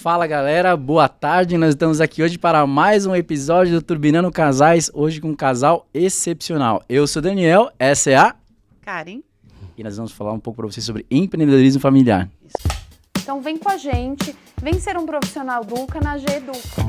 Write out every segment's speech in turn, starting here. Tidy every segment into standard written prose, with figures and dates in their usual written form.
Fala galera, boa tarde, nós estamos aqui hoje para mais um episódio do Turbinando Casais, hoje com um casal excepcional. Eu sou o Daniel, essa é a Karen. E nós vamos falar um pouco para vocês sobre empreendedorismo familiar. Então vem com a gente, vem ser um profissional do UCA na G-Educa.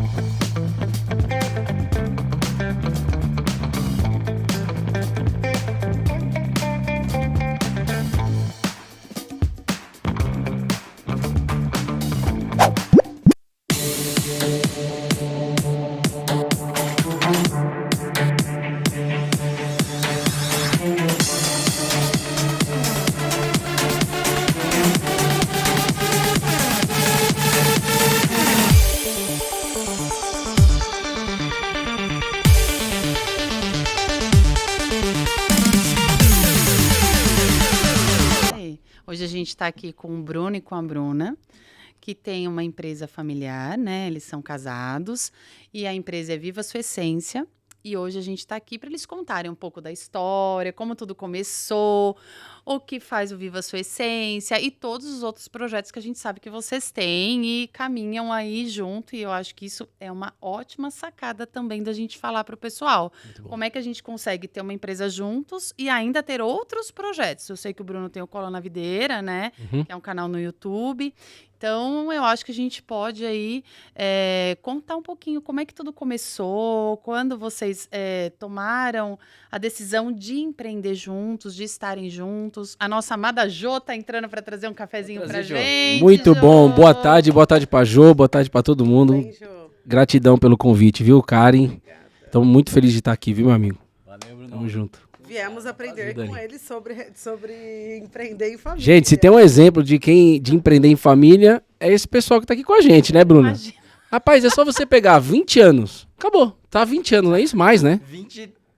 Hoje a gente está aqui com o Bruno e com a Bruna, que tem uma empresa familiar, né? Eles são casados e a empresa é Viva Sua Essência. E hoje a gente está aqui para eles contarem um pouco da história, como tudo começou, o que faz o Viva Sua Essência e todos os outros projetos que a gente sabe que vocês têm e caminham aí junto. E eu acho que isso é uma ótima sacada também da gente falar para o pessoal. Como é que a gente consegue ter uma empresa juntos e ainda ter outros projetos? Eu sei que o Bruno tem o Cola na Videira, né? Que é um canal no YouTube. Então, eu acho que a gente pode aí contar um pouquinho como é que tudo começou, quando vocês tomaram a decisão de empreender juntos, de estarem juntos. A nossa amada Jô tá entrando para trazer um cafezinho pra gente. Muito Jô. bom, boa tarde pra Jô, boa tarde pra todo mundo. Bem, Jô. Gratidão pelo convite, viu, Karen? Estamos muito felizes de estar aqui, viu, meu amigo? Valeu, Bruno. Tamo junto. Viemos aprender com ele sobre empreender em família. Gente, se tem um exemplo de empreender em família, é esse pessoal que tá aqui com a gente, né, Bruna? Imagina. Rapaz, é só você pegar 20 anos. Acabou. Tá 20 anos, não é isso mais, né?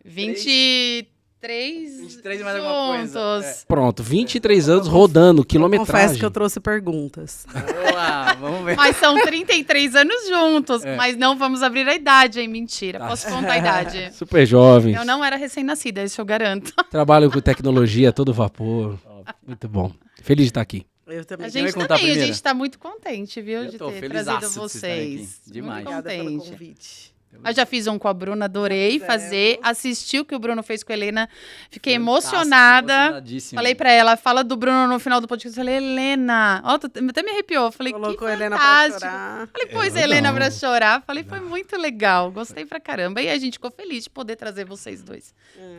23 23 mais alguma coisa. juntos. Pronto, 23 anos rodando, quilometragem. Confesso que eu trouxe perguntas. Boa, vamos ver. Mas são 33 anos juntos, mas não vamos abrir a idade, hein? Mentira, posso contar a idade. Super jovens. Eu não era recém-nascida, isso eu garanto. Trabalham com tecnologia a todo vapor. Muito bom. Feliz de estar aqui. Eu também. A Quem vai gente contar também, a primeiro? gente tá muito contente, viu, Eu de tô ter felizaço trazido de vocês estarem vocês. aqui. Demais. Muito Obrigada pelo contente. convite. Eu já fiz um com a Bruna, adorei fazer. Assisti o que o Bruno fez com a Helena, fiquei emocionada. Emocionadíssimo. Falei pra ela, fala do Bruno no final do podcast. Eu falei, Helena, ó, até me arrepiou. Falei, Colocou a que Helena pra fantástico. chorar. Falei, pôs a Helena pra chorar. Falei, foi muito legal. Gostei pra caramba. E a gente ficou feliz de poder trazer vocês dois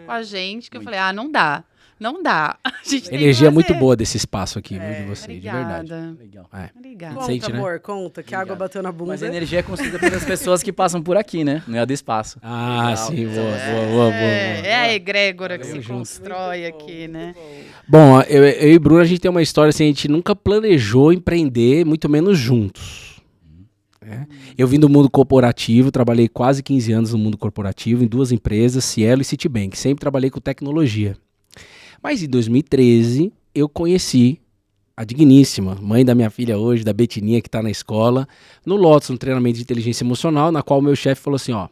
com a gente. Que eu falei, não dá. Não dá. A gente tem Energia que muito fazer. boa desse espaço aqui, viu, de vocês, de verdade. Obrigada. Legal. Obrigada. Conta, Sente, né? amor, conta, que a água bateu na bunda. Mas a energia é construída pelas pessoas que passam por aqui, né? Não é a do espaço. Ah, Legal. sim, boa. É a egrégora que se junto. constrói Muito bom, aqui, muito né? bom. Bom, eu e Bruno, a gente tem uma história assim, a gente nunca planejou empreender, muito menos juntos. né? Eu vim do mundo corporativo, trabalhei quase 15 anos no mundo corporativo, em duas empresas, Cielo e Citibank. Sempre trabalhei com tecnologia. Mas em 2013, eu conheci a digníssima mãe da minha filha hoje, da Betininha, que está na escola, no Lotus, no treinamento de inteligência emocional, na qual o meu chefe falou assim, ó,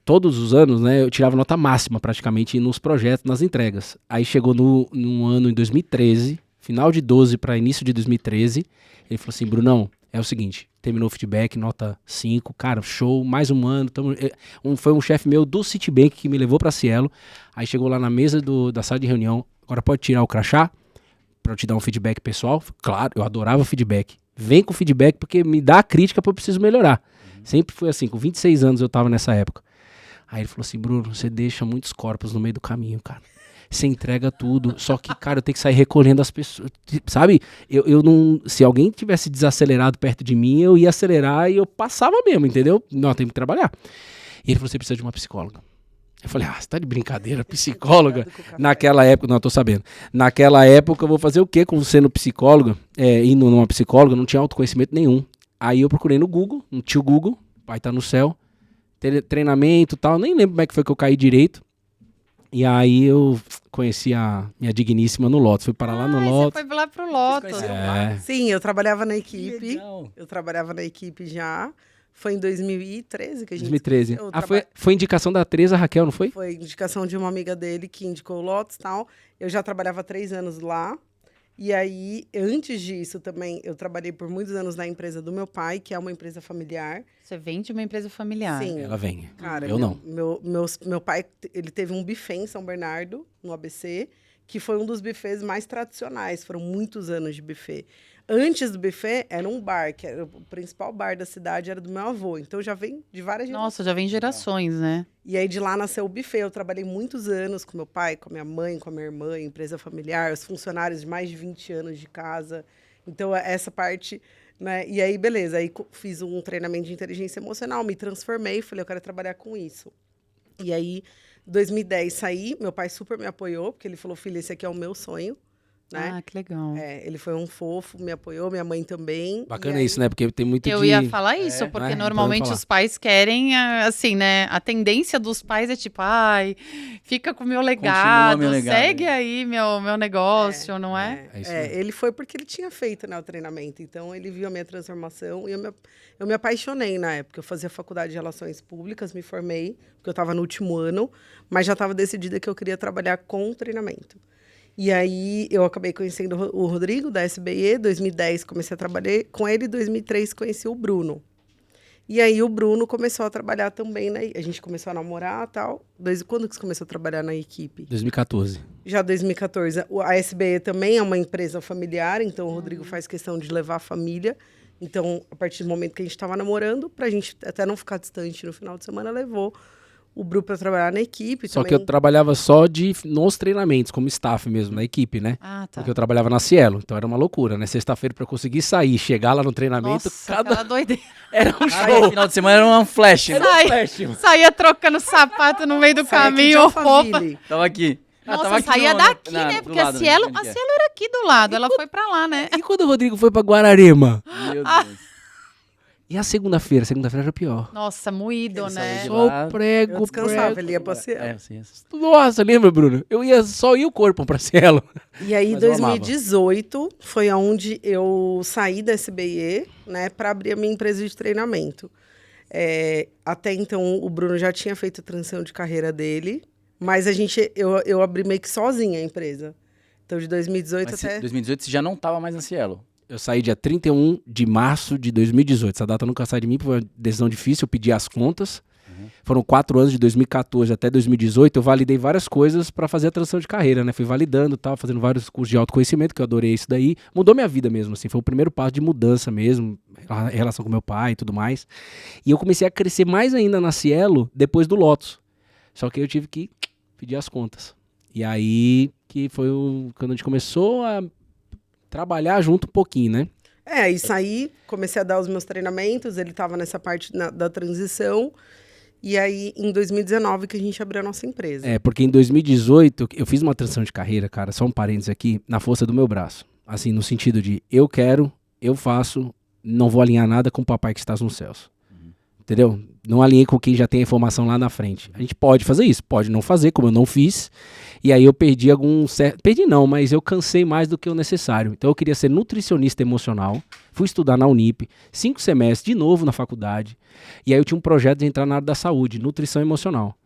todos os anos, né, eu tirava nota máxima praticamente nos projetos, nas entregas. Aí chegou num ano em 2013, final de 12 para início de 2013, ele falou assim, Brunão, é o seguinte, terminou o feedback, nota 5, cara, show, mais um ano. Foi um chefe meu do Citibank que me levou para Cielo. Aí chegou lá na mesa da sala de reunião, agora pode tirar o crachá para eu te dar um feedback pessoal? Claro, eu adorava feedback. Vem com feedback porque me dá a crítica porque eu preciso melhorar. Sempre foi assim, com 26 anos eu tava nessa época. Aí ele falou assim, Bruno, você deixa muitos corpos no meio do caminho, cara. Você entrega tudo, só que, cara, eu tenho que sair recolhendo as pessoas, sabe? Eu não, se alguém tivesse desacelerado perto de mim, eu ia acelerar e eu passava mesmo, entendeu? Não, eu tenho que trabalhar. E ele falou, você precisa de uma psicóloga. Eu falei, você tá de brincadeira, psicóloga? Naquela época, não, eu tô sabendo. Naquela época, eu vou fazer o quê com sendo psicóloga? Indo numa psicóloga, não tinha autoconhecimento nenhum. Aí eu procurei no Google, no tio Google, pai tá no céu, treinamento e tal, nem lembro como é que foi que eu caí direito. E aí eu conheci a minha digníssima no Lotus. Fui parar lá no Lotus. Você foi lá pro Lotus. Sim, eu trabalhava na equipe. Legal. Eu trabalhava na equipe já. Foi em 2013 que a gente... 2013. eu Foi indicação da Teresa Raquel, não foi? Foi indicação de uma amiga dele que indicou o Lotus e tal. Eu já trabalhava há 3 anos lá. E aí, antes disso também, eu trabalhei por muitos anos na empresa do meu pai, que é uma empresa familiar. Você vem de uma empresa familiar. Sim. Ela vem. Cara, Eu não. Meu pai, ele teve um buffet em São Bernardo, no ABC, que foi um dos buffets mais tradicionais. Foram muitos anos de buffet. Antes do buffet, era um bar, que era o principal bar da cidade, era do meu avô. Então, já vem de várias gerações. Nossa, já vem gerações, né? E aí, de lá nasceu o buffet. Eu trabalhei muitos anos com meu pai, com a minha mãe, com a minha irmã, empresa familiar, os funcionários de mais de 20 anos de casa. Então, essa parte, né? E aí, beleza. Aí, fiz um treinamento de inteligência emocional, me transformei, falei, eu quero trabalhar com isso. E aí, em 2010, saí. Meu pai super me apoiou, porque ele falou, filha, esse aqui é o meu sonho. Né? Ah, que legal. Ele foi um fofo, me apoiou, minha mãe também. Bacana isso, né? Porque tem muito Eu ia falar isso, porque né? normalmente Então, os pais querem, assim, né? A tendência dos pais é tipo, ai, fica com o meu legado, meu legado, segue aí meu negócio, não é? É isso mesmo. Ele foi porque ele tinha feito, né, o treinamento. Então, ele viu a minha transformação e eu me apaixonei na época. Eu fazia faculdade de Relações Públicas, me formei, porque eu estava no último ano, mas já estava decidida que eu queria trabalhar com treinamento. E aí, eu acabei conhecendo o Rodrigo, da SBE, 2010 comecei a trabalhar com ele, 2003 conheci o Bruno. E aí, o Bruno começou a trabalhar também, né? A gente começou a namorar e tal. Quando que você começou a trabalhar na equipe? 2014. Já 2014. A SBE também é uma empresa familiar, então o Rodrigo faz questão de levar a família. Então, a partir do momento que a gente estava namorando, pra gente até não ficar distante no final de semana, levou o Bru para trabalhar na equipe. Só também. que eu trabalhava só nos treinamentos, como staff mesmo, na equipe, né? Ah, tá. Porque eu trabalhava na Cielo, então era uma loucura, né? Sexta-feira pra eu conseguir sair, chegar lá no treinamento, Nossa, aquela doideira. era um Aí, show. final de semana era um flash. Né? Saía trocando sapato no meio do Sai aqui de caminho, roupa. Alphaville. Tava aqui. Nossa, tava aqui saía daqui, né? do Porque lado, a Cielo onde que é? era aqui do lado, ela foi pra lá, né? E quando o Rodrigo foi pra Guararema? Meu Deus. E a segunda-feira? Segunda-feira era pior. Nossa, moído, Ele né? saiu de Só lá. o prego, Eu descansava, prego. ele ia pra Cielo. É, sim. Nossa, lembra, Bruno? Eu ia só ir o corpo pra Cielo. E aí, em Mas eu amava. 2018, foi onde eu saí da SBE, né, para abrir a minha empresa de treinamento. Até então, o Bruno já tinha feito a transição de carreira dele, mas eu abri meio que sozinha a empresa. Então, de 2018 Mas até... 2018 você já não tava mais na Cielo. Eu saí dia 31 de março de 2018. Essa data nunca sai de mim, foi uma decisão difícil, eu pedi as contas. Foram 4 anos, de 2014 até 2018, eu validei várias coisas para fazer a transição de carreira, né? Fui validando, tal, fazendo vários cursos de autoconhecimento, que eu adorei isso daí. Mudou minha vida mesmo, assim, foi o primeiro passo de mudança mesmo, em relação com meu pai e tudo mais. E eu comecei a crescer mais ainda na Cielo depois do Lotus. Só que eu tive que pedir as contas. E aí que foi quando a gente começou a trabalhar junto um pouquinho, né? Aí saí, comecei a dar os meus treinamentos, ele estava nessa parte da transição, e aí em 2019 que a gente abriu a nossa empresa. Porque em 2018 eu fiz uma transição de carreira, cara, só um parênteses aqui, na força do meu braço. Assim, no sentido de eu quero, eu faço, não vou alinhar nada com o papai que estás nos céus. Entendeu? Não alinhei com quem já tem a informação lá na frente. A gente pode fazer isso, pode não fazer, como eu não fiz. E aí eu perdi Perdi não, mas eu cansei mais do que o necessário. Então eu queria ser nutricionista emocional. Fui estudar na Unip, 5 semestres, de novo na faculdade. E aí eu tinha um projeto de entrar na área da saúde, nutrição emocional.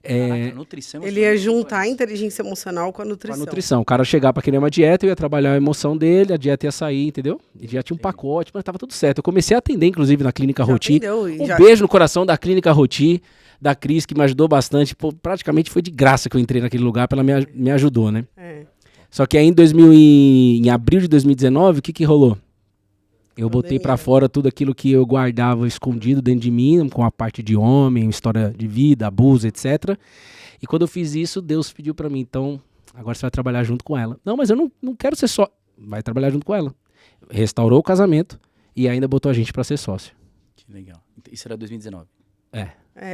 Caraca, nutrição. Ele ia juntar a inteligência emocional com a Com nutrição. a nutrição. O cara chegar pra querer uma dieta, eu ia trabalhar a emoção dele, a dieta ia sair, entendeu? E já tinha um pacote, mas tava tudo certo. Eu comecei a atender, inclusive, na Clínica Já Roti. atendeu, e já- Beijo no coração da Clínica Roti, da Cris, que me ajudou bastante. Pô, praticamente foi de graça que eu entrei naquele lugar, ela me ajudou, né? Só que aí em abril de 2019, o que rolou? Eu botei pra fora tudo aquilo que eu guardava escondido dentro de mim, com a parte de homem, história de vida, abuso, etc. E quando eu fiz isso, Deus pediu pra mim, então, agora você vai trabalhar junto com ela. Não, mas eu não quero ser só. Vai trabalhar junto com ela. Restaurou o casamento e ainda botou a gente pra ser sócio. Que legal. Isso era 2019.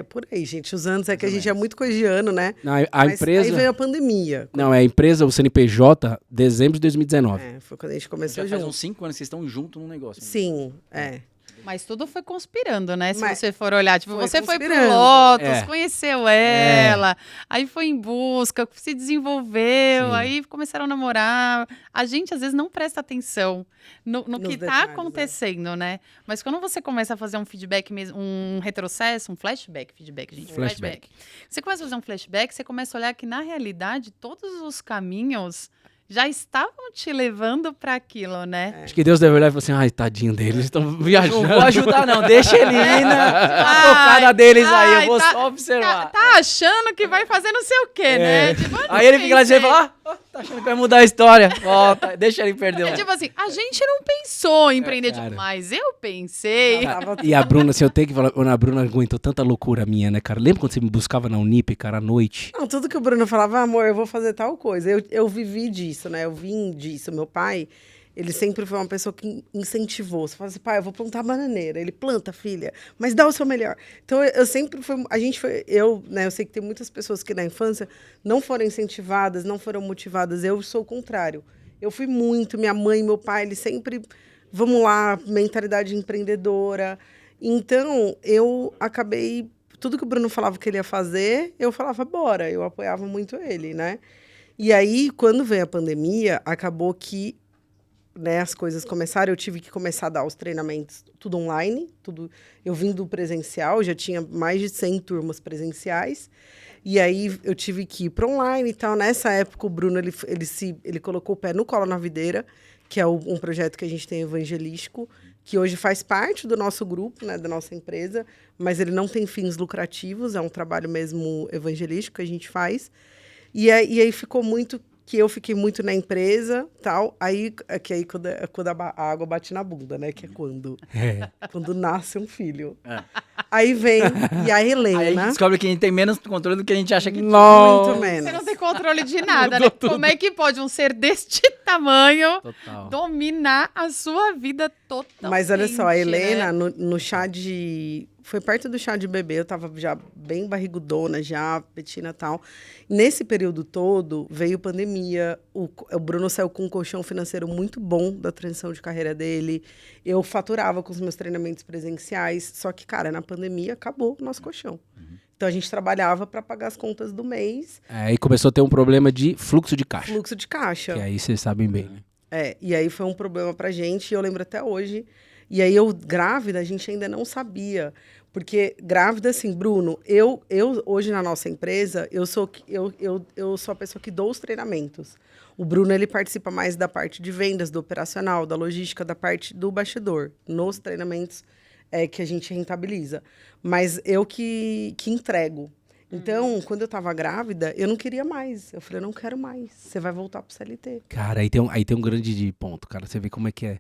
Por aí, gente. Os anos é que a gente é muito coisa de ano, né? A Mas empresa... aí veio a pandemia. Não, é a empresa, o CNPJ, dezembro de 2019. Foi quando a gente começou Já faz junto. uns 5 anos que vocês estão juntos num negócio. né? Sim, Mas tudo foi conspirando, né? Se Mas você for olhar. Tipo, foi você foi pro conspirando. Lotus, conheceu ela, aí foi em busca, se desenvolveu, Sim. aí começaram a namorar. A gente, às vezes, não presta atenção no que tá detalhes, acontecendo, né? Mas quando você começa a fazer um feedback mesmo, um retrocesso, um flashback, gente. Flashback. Você começa a fazer um flashback, você começa a olhar que, na realidade, todos os caminhos já estavam te levando para aquilo, né? Acho que Deus deve olhar e falar assim, ai, tadinho deles, eles estão viajando. Não vou ajudar não, deixa ele ir na tocada deles aí, eu vou só observar. Tá achando que vai fazer não sei o quê, né? Tipo, Aí ele fica lá e fala, tá achando que vai mudar a história, volta, deixa ele perder o... tipo assim, a gente não pensou em empreender, cara. mas eu pensei. E a Bruna, assim, eu tenho que falar, a Bruna aguentou tanta loucura minha, né, cara? Lembra quando você me buscava na Unip, cara, à noite? Não, tudo que o Bruno falava, amor, eu vou fazer tal coisa. Eu vivi disso, né? Eu vim disso. Meu pai, ele sempre foi uma pessoa que incentivou. Você fala assim, pai, eu vou plantar bananeira. Ele planta, filha, mas dá o seu melhor. Então, eu sempre fui... Eu sei que tem muitas pessoas que na infância não foram incentivadas, não foram motivadas. Eu sou o contrário. Eu fui muito, minha mãe, meu pai, eles sempre... Vamos lá, mentalidade empreendedora. Então, eu acabei... Tudo que o Bruno falava que ele ia fazer, eu falava, bora. Eu apoiava muito ele, né? E aí, quando veio a pandemia, acabou que, né, as coisas começaram. Eu tive que começar a dar os treinamentos tudo online. Eu vim do presencial, já tinha mais de 100 turmas presenciais. E aí, eu tive que ir para online e tal. Nessa época, o Bruno, ele colocou o pé no Colo na Videira, que é um projeto que a gente tem evangelístico, que hoje faz parte do nosso grupo, né, da nossa empresa, mas ele não tem fins lucrativos, é um trabalho mesmo evangelístico que a gente faz. E aí ficou muito, que eu fiquei muito na empresa, tal, aí quando a água bate na bunda, né, que é quando nasce um filho. Aí vem, e a Helena... Aí a gente descobre que a gente tem menos controle do que a gente acha que tinha. Muito menos. Você não tem controle de nada, né? Como é que pode um ser deste tamanho dominar a sua vida totalmente? Mas olha só, a Helena, né? no chá de... Foi perto do chá de bebê, eu tava já bem barrigudona, já, Betina e tal. Nesse período todo, veio pandemia, o Bruno saiu com um colchão financeiro muito bom da transição de carreira dele. Eu faturava com os meus treinamentos presenciais, só que, cara, na pandemia acabou o nosso colchão. Então, a gente trabalhava para pagar as contas do mês. Aí começou a ter um problema de fluxo de caixa. Fluxo de caixa. Que aí vocês sabem bem, né? E aí foi um problema pra gente, e eu lembro até hoje. E aí, eu grávida, a gente ainda não sabia. Porque grávida, assim, Bruno, eu hoje na nossa empresa, eu sou a pessoa que dou os treinamentos. O Bruno, ele participa mais da parte de vendas, do operacional, da logística, da parte do bastidor, nos treinamentos que a gente rentabiliza. Mas eu que entrego. Então, quando eu tava grávida, eu não queria mais. Eu falei, eu não quero mais. Você vai voltar pro CLT. Cara, aí tem um grande ponto, cara. Você vê como é que é.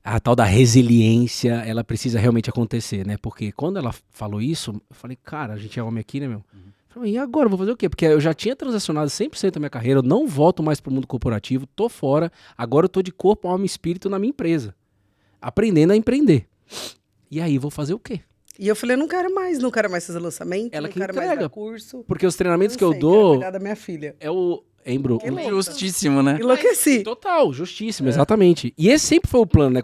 A tal da resiliência, ela precisa realmente acontecer, né? Porque quando ela falou isso, eu falei, cara, a gente é homem aqui, né, meu? Falei, e agora, eu vou fazer o quê? Porque eu já tinha transacionado 100% da minha carreira, eu não volto mais pro mundo corporativo, tô fora, agora eu tô de corpo, alma e espírito na minha empresa. Aprendendo a empreender. E aí, vou fazer o quê? E eu falei, não quero mais fazer lançamento, Ela não que quero mais entrega. dar curso. Porque os treinamentos que eu Quero dou cuidar da minha filha. é o... Hein, Bru? Que louco. Justíssimo, né? Enlouqueci. Total, justíssimo, exatamente. E esse sempre foi o plano, né?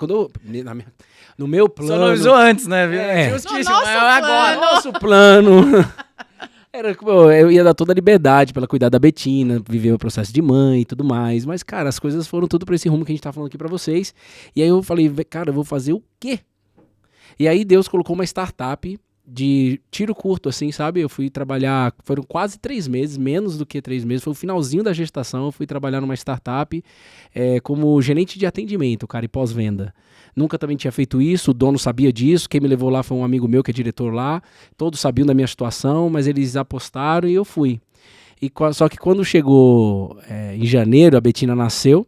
No meu plano... Sonorizou antes, né? Viu? É. Justíssimo, No nosso mas agora. Nosso plano... Eu ia dar toda a liberdade pra ela cuidar da Betina, viver o processo de mãe e tudo mais. Mas, cara, as coisas foram tudo pra esse rumo que a gente tá falando aqui pra vocês. E aí eu falei, cara, eu vou fazer o quê? E aí Deus colocou uma startup de tiro curto, assim, sabe? Eu fui trabalhar, foram quase 3 meses, menos do que 3 meses, foi o finalzinho da gestação, eu fui trabalhar numa startup como gerente de atendimento, cara, e pós-venda. Nunca também tinha feito isso, o dono sabia disso, quem me levou lá foi um amigo meu que é diretor lá, todos sabiam da minha situação, mas eles apostaram e eu fui. Só que quando chegou em janeiro, a Betina nasceu,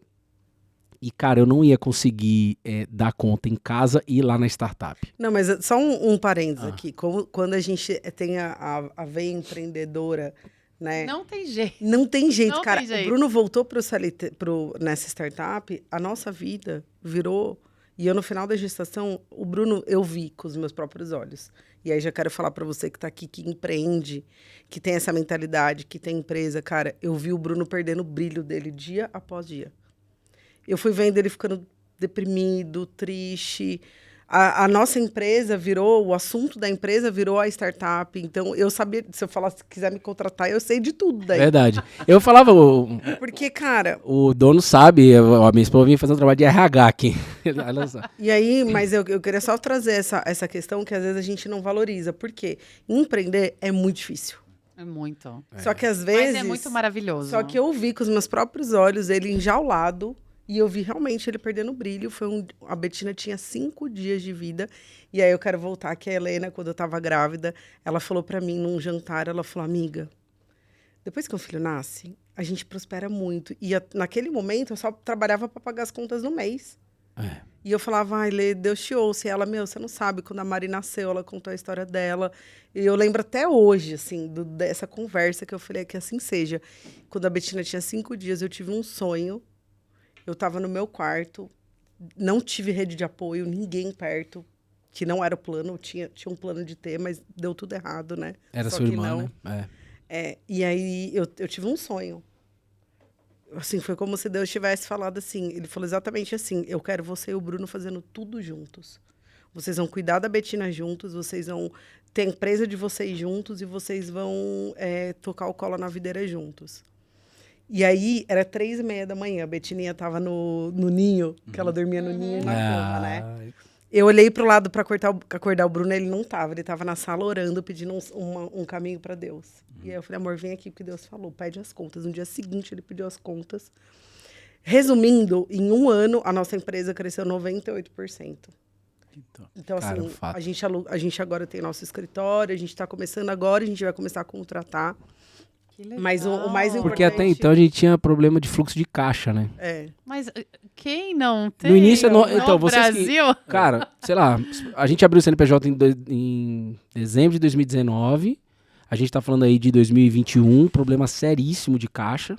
e, cara, eu não ia conseguir dar conta em casa e ir lá na startup. Não, mas só um parênteses aqui. Quando a gente tem a veia empreendedora, né? Não tem jeito. Não tem jeito, Não cara. tem jeito. O Bruno voltou pro CLT, nessa startup, a nossa vida virou... E eu, no final da gestação, o Bruno, eu vi com os meus próprios olhos. E aí já quero falar para você que tá aqui, que empreende, que tem essa mentalidade, que tem empresa. Cara, eu vi o Bruno perdendo o brilho dele dia após dia. Eu fui vendo ele ficando deprimido, triste. A nossa empresa virou, o assunto da empresa virou a startup. Então, eu sabia, se eu falasse, se quiser me contratar, eu sei de tudo daí. Verdade. Eu falava, Porque, cara... o dono sabe, a minha esposa vinha fazer um trabalho de RH aqui. E aí, mas eu queria só trazer essa questão que às vezes a gente não valoriza. Por quê? Empreender é muito difícil. É muito. Só que às vezes... Mas é muito maravilhoso. Só que eu vi com os meus próprios olhos ele enjaulado e eu vi realmente ele perdendo o brilho. A Betina tinha 5 dias de vida. E aí eu quero voltar que a Helena, quando eu tava grávida, ela falou pra mim num jantar, ela falou, amiga, depois que o filho nasce, a gente prospera muito. E naquele momento eu só trabalhava pra pagar as contas no mês. E eu falava, ai, Lê, Deus te ouça. E ela, você não sabe, quando a Mari nasceu, ela contou a história dela. E eu lembro até hoje, assim, dessa conversa que eu falei que assim seja. Quando a Betina tinha 5 dias, eu tive um sonho. Eu tava no meu quarto, não tive rede de apoio, ninguém perto, que não era o plano. Tinha um plano de ter, mas deu tudo errado, né? Era Só sua que irmã, não. né? E aí eu tive um sonho. Assim, foi como se Deus tivesse falado assim. Ele falou exatamente assim: eu quero você e o Bruno fazendo tudo juntos. Vocês vão cuidar da Betina juntos, vocês vão ter a empresa de vocês juntos e vocês vão tocar o Cola na Videira juntos. E aí, era 3h30 da manhã, a Betininha tava no ninho, que ela dormia no ninho e na cama, né? Eu olhei pro lado para acordar o Bruno, ele não tava. Ele tava na sala orando, pedindo um caminho para Deus. E aí eu falei, amor, vem aqui, porque Deus falou, pede as contas. No dia seguinte, ele pediu as contas. Resumindo, em 1 ano, a nossa empresa cresceu 98%. Então, Cara, assim, fato. a gente agora tem nosso escritório, a gente está começando agora, a gente vai começar a contratar. Que legal. Mas o mais importante... Porque até então a gente tinha problema de fluxo de caixa, né? Mas quem não tem No início, no então, vocês que- Brasil? Cara, sei lá, a gente abriu o CNPJ em dezembro de 2019. A gente tá falando aí de 2021, problema seríssimo de caixa.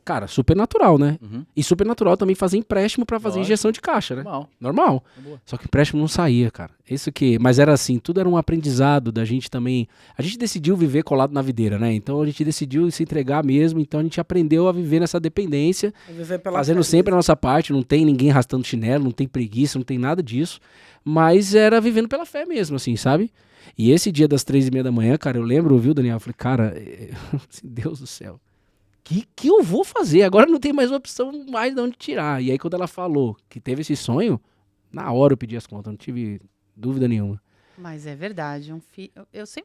Cara, super natural, né? Uhum. E super natural também fazer empréstimo pra fazer Lógico. injeção de caixa, né? Normal. Normal. Tá boa. Só que o empréstimo não saía, cara. Isso que... Mas era assim, tudo era um aprendizado da gente também. A gente decidiu viver colado na videira, né? Então a gente decidiu se entregar mesmo. Então a gente aprendeu a viver nessa dependência. Viver pela Fazendo fé sempre a mesmo. nossa parte. Não tem ninguém arrastando chinelo, não tem preguiça, não tem nada disso. Mas era vivendo pela fé mesmo, assim, sabe? E esse dia das 3h30 da manhã, cara, eu lembro, viu, Daniel? Eu falei, cara, Deus do céu. Que eu vou fazer? Agora não tem mais opção mais de onde tirar. E aí, quando ela falou que teve esse sonho, na hora eu pedi as contas, não tive dúvida nenhuma. Mas é verdade, a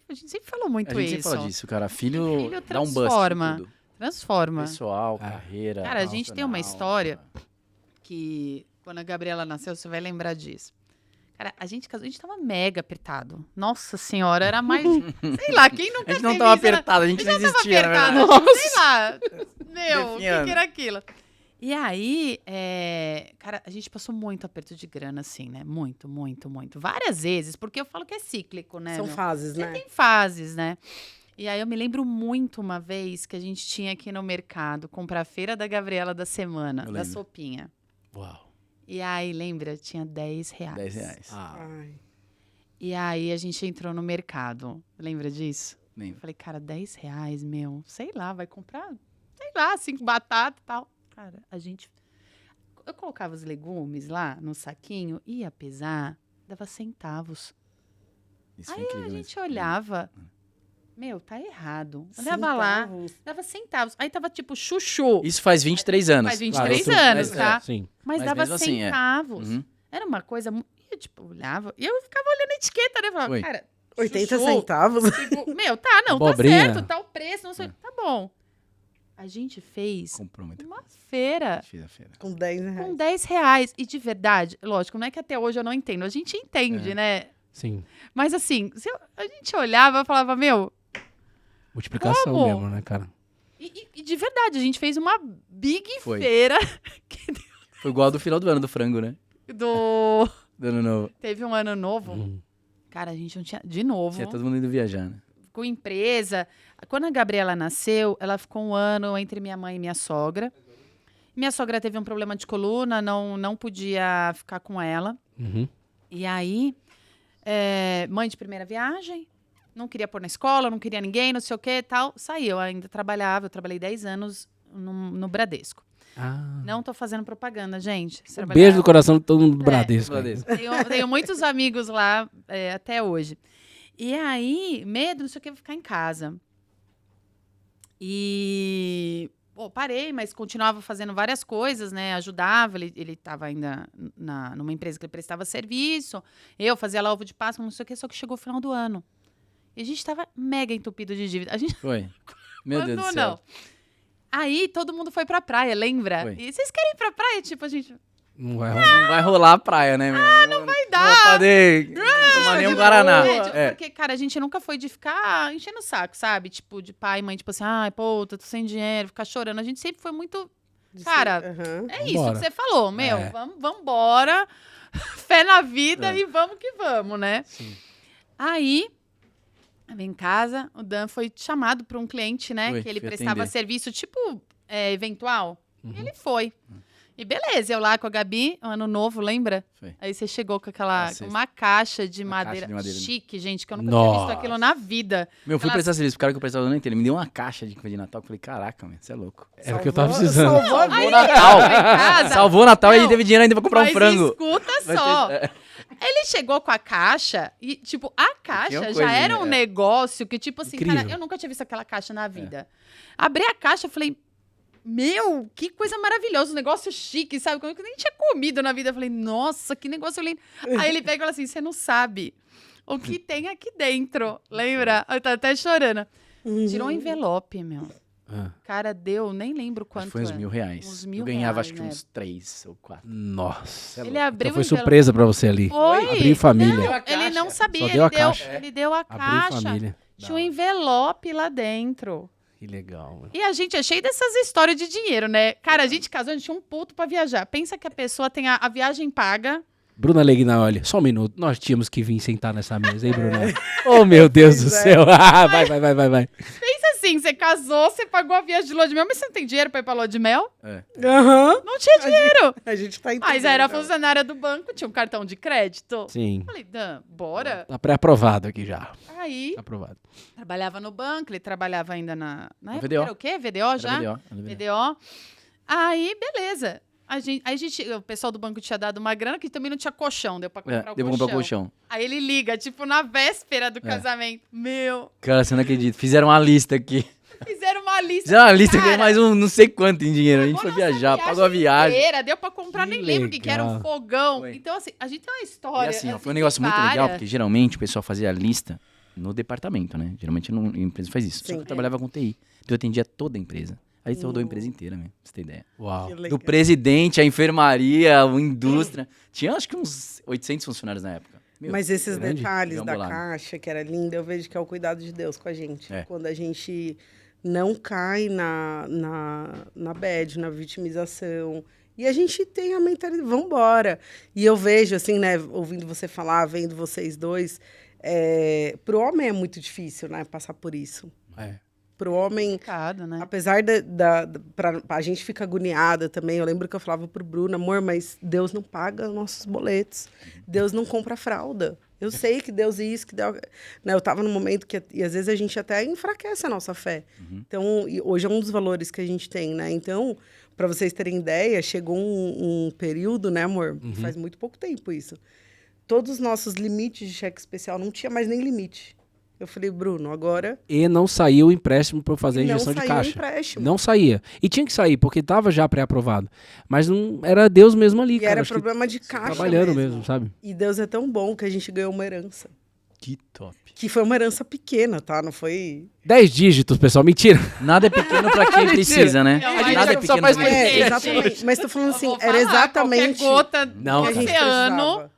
gente sempre falou muito A gente sempre isso. fala disso, cara. Filho Filho dá um bust transforma. em tudo. Transforma. Pessoal, carreira. Cara, a gente tem uma profissional. história que, quando a Gabriela nasceu, você vai lembrar disso. Cara, a gente tava mega apertado. Nossa senhora, era mais... sei lá, quem nunca A gente não teve tava isso? Era- apertado, a gente não tava existia, na apertado, verdade. sei lá. Meu, o que Definhando. era aquilo? E aí, cara, a gente passou muito aperto de grana, assim, né? Muito, muito, muito. Várias vezes, porque eu falo que é cíclico, né? São meu? fases, Você né? tem fases, né? E aí eu me lembro muito uma vez que a gente tinha aqui no mercado comprar a feira da Gabriela da semana, Eu da lembro. sopinha. Uau. E aí, lembra? Tinha R$10. R$10. Ai. E aí a gente entrou no mercado. Lembra disso? Nem. Eu falei, cara, R$10, meu. Sei lá, vai comprar, sei lá, 5 batatas e tal. Cara, eu colocava os legumes lá no saquinho, ia pesar, dava centavos. Isso foi Aí incrível a mesmo. gente olhava, meu, tá errado. Olhava lá, Centavos. dava centavos. Aí tava tipo chuchu. Isso faz 23 anos. Faz 23 Claro, anos, mas, tá? Sim. Mas mas dava mesmo assim, centavos. Uhum. Era uma coisa... E eu, tipo, olhava... E eu ficava olhando a etiqueta, né? Falava, Foi. cara... 80 chuchu, centavos? tipo, meu, tá, não, tá Abobrinha. certo, tá o preço, não sei... Tá bom. A gente fez Comprou muito. uma feira Fiz a feira. Com 10 reais. com R$10. E de verdade, lógico, não é que até hoje eu não entendo. A gente entende, né? Sim. Mas assim, a gente olhava e falava, meu... Multiplicação Como? mesmo, né, cara? E de verdade, a gente fez uma big Foi. feira que Foi igual a do final do ano do frango, né? do... Do ano novo. Teve um ano novo. Cara, a gente não tinha... De novo. Tinha todo mundo indo viajar, né? Com empresa. Quando a Gabriela nasceu, ela ficou 1 ano entre minha mãe e minha sogra. Minha sogra teve um problema de coluna, não podia ficar com ela. Uhum. E aí, mãe de primeira viagem, não queria pôr na escola, não queria ninguém, não sei o que tal. Saiu, eu ainda trabalhava, eu trabalhei 10 anos no Bradesco. Ah. Não tô fazendo propaganda, gente. Se Um trabalhar- beijo do coração de todo mundo do Bradesco. Bradesco. Tenho muitos amigos lá até hoje. E aí, medo, não sei o que, ficar em casa. E parei, mas continuava fazendo várias coisas, né? Ajudava, ele estava ainda numa empresa que ele prestava serviço. Eu fazia lá ovo de Páscoa, não sei o que, só que chegou o final do ano. E a gente tava mega entupido de dívida. A gente Foi. Meu Deus do céu. não. Aí todo mundo foi pra praia, lembra? Foi. E vocês querem ir pra praia? Tipo, a gente... Não vai rolar. Não vai rolar a praia, né, meu? Não vai dar. Não vai poder tomar nenhum Guaraná. Porque, cara, a gente nunca foi de ficar enchendo o saco, sabe? Tipo, de pai e mãe, tipo assim, ai, pô, tô sem dinheiro, ficar chorando. A gente sempre foi muito... Cara, Aham. é isso Vambora. que você falou, meu. É. Vamos embora. Fé na vida e vamos que vamos, né? Sim. Aí, em casa, o Dan foi chamado para um cliente, né? Foi, que ele fui prestava atender. serviço, tipo, eventual. E ele foi. E beleza, eu lá com a Gabi, ano novo, lembra? Foi. Aí você chegou com aquela, Ah, cesta. uma caixa de Uma madeira caixa de madeira. chique, gente, que eu nunca tinha visto Nossa. aquilo na vida. Meu, eu fui Aquelas- prestar serviço pro cara que eu prestava o ano inteiro. Ele me deu uma caixa de coisa de Natal. Eu falei, caraca, meu, você é louco. Era o que eu tava precisando. Salvou a Aí, vida. Natal. em casa, Salvou o Natal e Não, ele teve dinheiro ainda pra comprar um mas frango. escuta Vai só. ter- Ele chegou com a caixa e, tipo, a caixa Tinha uma já coisinha, era um é. negócio que, tipo assim, Incrível. cara, eu nunca tinha visto aquela caixa na vida. Abri a caixa, falei, meu, que coisa maravilhosa, um negócio chique, sabe? Como eu nem tinha comido na vida. Eu falei, nossa, que negócio lindo. Aí ele pega e fala assim, você não sabe o que tem aqui dentro, lembra? Eu tô até chorando. Tirou um envelope, meu. Ah, Cara, deu, nem lembro Acho quanto que foi uns é. R$1.000. Uns R$1.000, Eu ganhava acho que né? uns 3 ou 4. Nossa. Ele abriu Então foi o envelope. surpresa pra você ali. Foi. Abrir família. Não, Deu a ele não caixa. sabia, Só deu a ele deu, caixa. ele deu a Abrir caixa. família. Tinha um envelope lá dentro. Que legal, mano. E a gente é cheio dessas histórias de dinheiro, né? Cara, a gente casou, a gente tinha um puto pra viajar. Pensa que a pessoa tem a viagem paga. Bruna Legna, olha, só um minuto. Nós tínhamos que vir sentar nessa mesa, hein, Bruna? Oh, meu Deus do Pois é. céu. Ah, vai. Pensa assim, você casou, você pagou a viagem de lua de mel, mas você não tem dinheiro pra ir pra lua de mel? Aham. Não tinha dinheiro. A gente tá entendendo. Mas era funcionária do banco, tinha um cartão de crédito. Sim. Falei, Dan, bora. Tá pré-aprovado aqui já. Aí, Tá aprovado. trabalhava no banco, ele trabalhava ainda na época VDO. era o quê? VDO já? Era VDO. VDO. Aí, beleza. O pessoal do banco tinha dado uma grana que também não tinha colchão, deu pra comprar o Devo comprar o colchão. Aí ele liga, tipo, na véspera do casamento. Meu, Cara, você não acredita. Fizeram uma lista aqui. fizeram uma lista. Fizeram uma lista que Cara, ganhou mais um não sei quanto em dinheiro. A gente pagou foi nossa viajar, pagou a viagem. inteira, deu pra comprar, Que nem lembro o que era um legal. fogão. Foi. Então, assim, a gente tem uma E história. assim, ó, foi um assim, negócio muito para. legal, porque geralmente o pessoal fazia a lista no departamento, né? Geralmente a empresa faz isso. Só Sim. que eu trabalhava com TI. Então eu atendia toda a empresa. Aí você rodou a empresa inteira, mesmo, pra você ter ideia. Uau. Que legal. Do presidente, a enfermaria, a indústria. Tinha acho que uns 800 funcionários na época. Meu, Mas esses grande. detalhes da Bolado. caixa, que era linda, eu vejo que é o cuidado de Deus com a gente. É. Quando a gente não cai na bad, na vitimização. E a gente tem a mentalidade, vambora. E eu vejo, assim, né, ouvindo você falar, vendo vocês dois, pro homem é muito difícil, né, passar por isso. É. Pro homem, Complicado, né? apesar a gente fica agoniada também. Eu lembro que eu falava pro Bruno, amor, mas Deus não paga nossos boletos. Deus não compra fralda. Eu sei que Deus isso, que Deus... Né, eu tava num momento que... E às vezes a gente até enfraquece a nossa fé. Então, e hoje é um dos valores que a gente tem, né? Então, para vocês terem ideia, chegou um período, né, amor? Faz muito pouco tempo isso. Todos os nossos limites de cheque especial não tinha mais nem limite. Eu falei, Bruno, agora... E não saiu o empréstimo pra eu fazer a não injeção de saiu o caixa. empréstimo. Não saía. E tinha que sair, porque tava já pré-aprovado. Mas não era Deus mesmo ali, E cara. era Acho que problema de caixa trabalhando mesmo, sabe? E Deus é tão bom que a gente ganhou uma herança. que top. Que foi uma herança pequena, tá? Não foi... 10 dígitos, pessoal. Mentira. Nada é pequeno pra quem precisa, né? A gente Nada é só pequeno faz pra quem mais- precisa. exatamente. Mas tô falando Eu assim, vou era falar, exatamente... qualquer gota Não, do cara. que a gente oceano. precisava.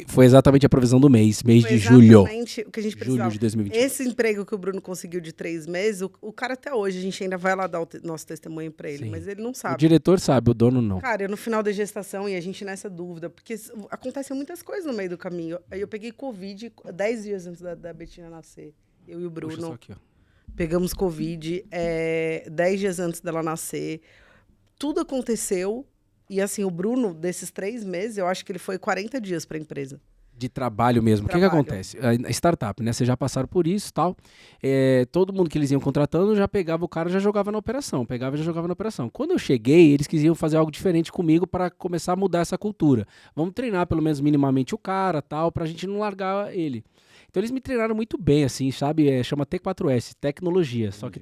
Foi exatamente a provisão do mês Foi de julho. exatamente o que a gente precisava. Julho de 2020. Esse emprego que o Bruno conseguiu de 3 meses, o cara até hoje, a gente ainda vai lá dar o nosso testemunho pra ele, Sim. mas ele não O sabe. diretor sabe, o dono não. Cara, eu no final da gestação e a gente nessa dúvida, porque acontecem muitas coisas no meio do caminho. Aí eu peguei Covid 10 dias antes da Betina nascer. Eu e o Puxa, Bruno só aqui, ó. pegamos Covid 10 dias antes dela nascer. Tudo aconteceu. E assim, o Bruno, desses 3 meses, eu acho que ele foi 40 dias pra empresa. De trabalho mesmo. O que Trabalho. acontece? A startup, né? Vocês já passaram por isso e tal. Todo mundo que eles iam contratando já pegava o cara e já jogava na operação. Pegava e já jogava na operação. Quando eu cheguei, eles quisiam fazer algo diferente comigo para começar a mudar essa cultura. Vamos treinar pelo menos minimamente o cara, tal, pra gente não largar ele. Então eles me treinaram muito bem, assim, sabe? Chama T4S, tecnologia. Só que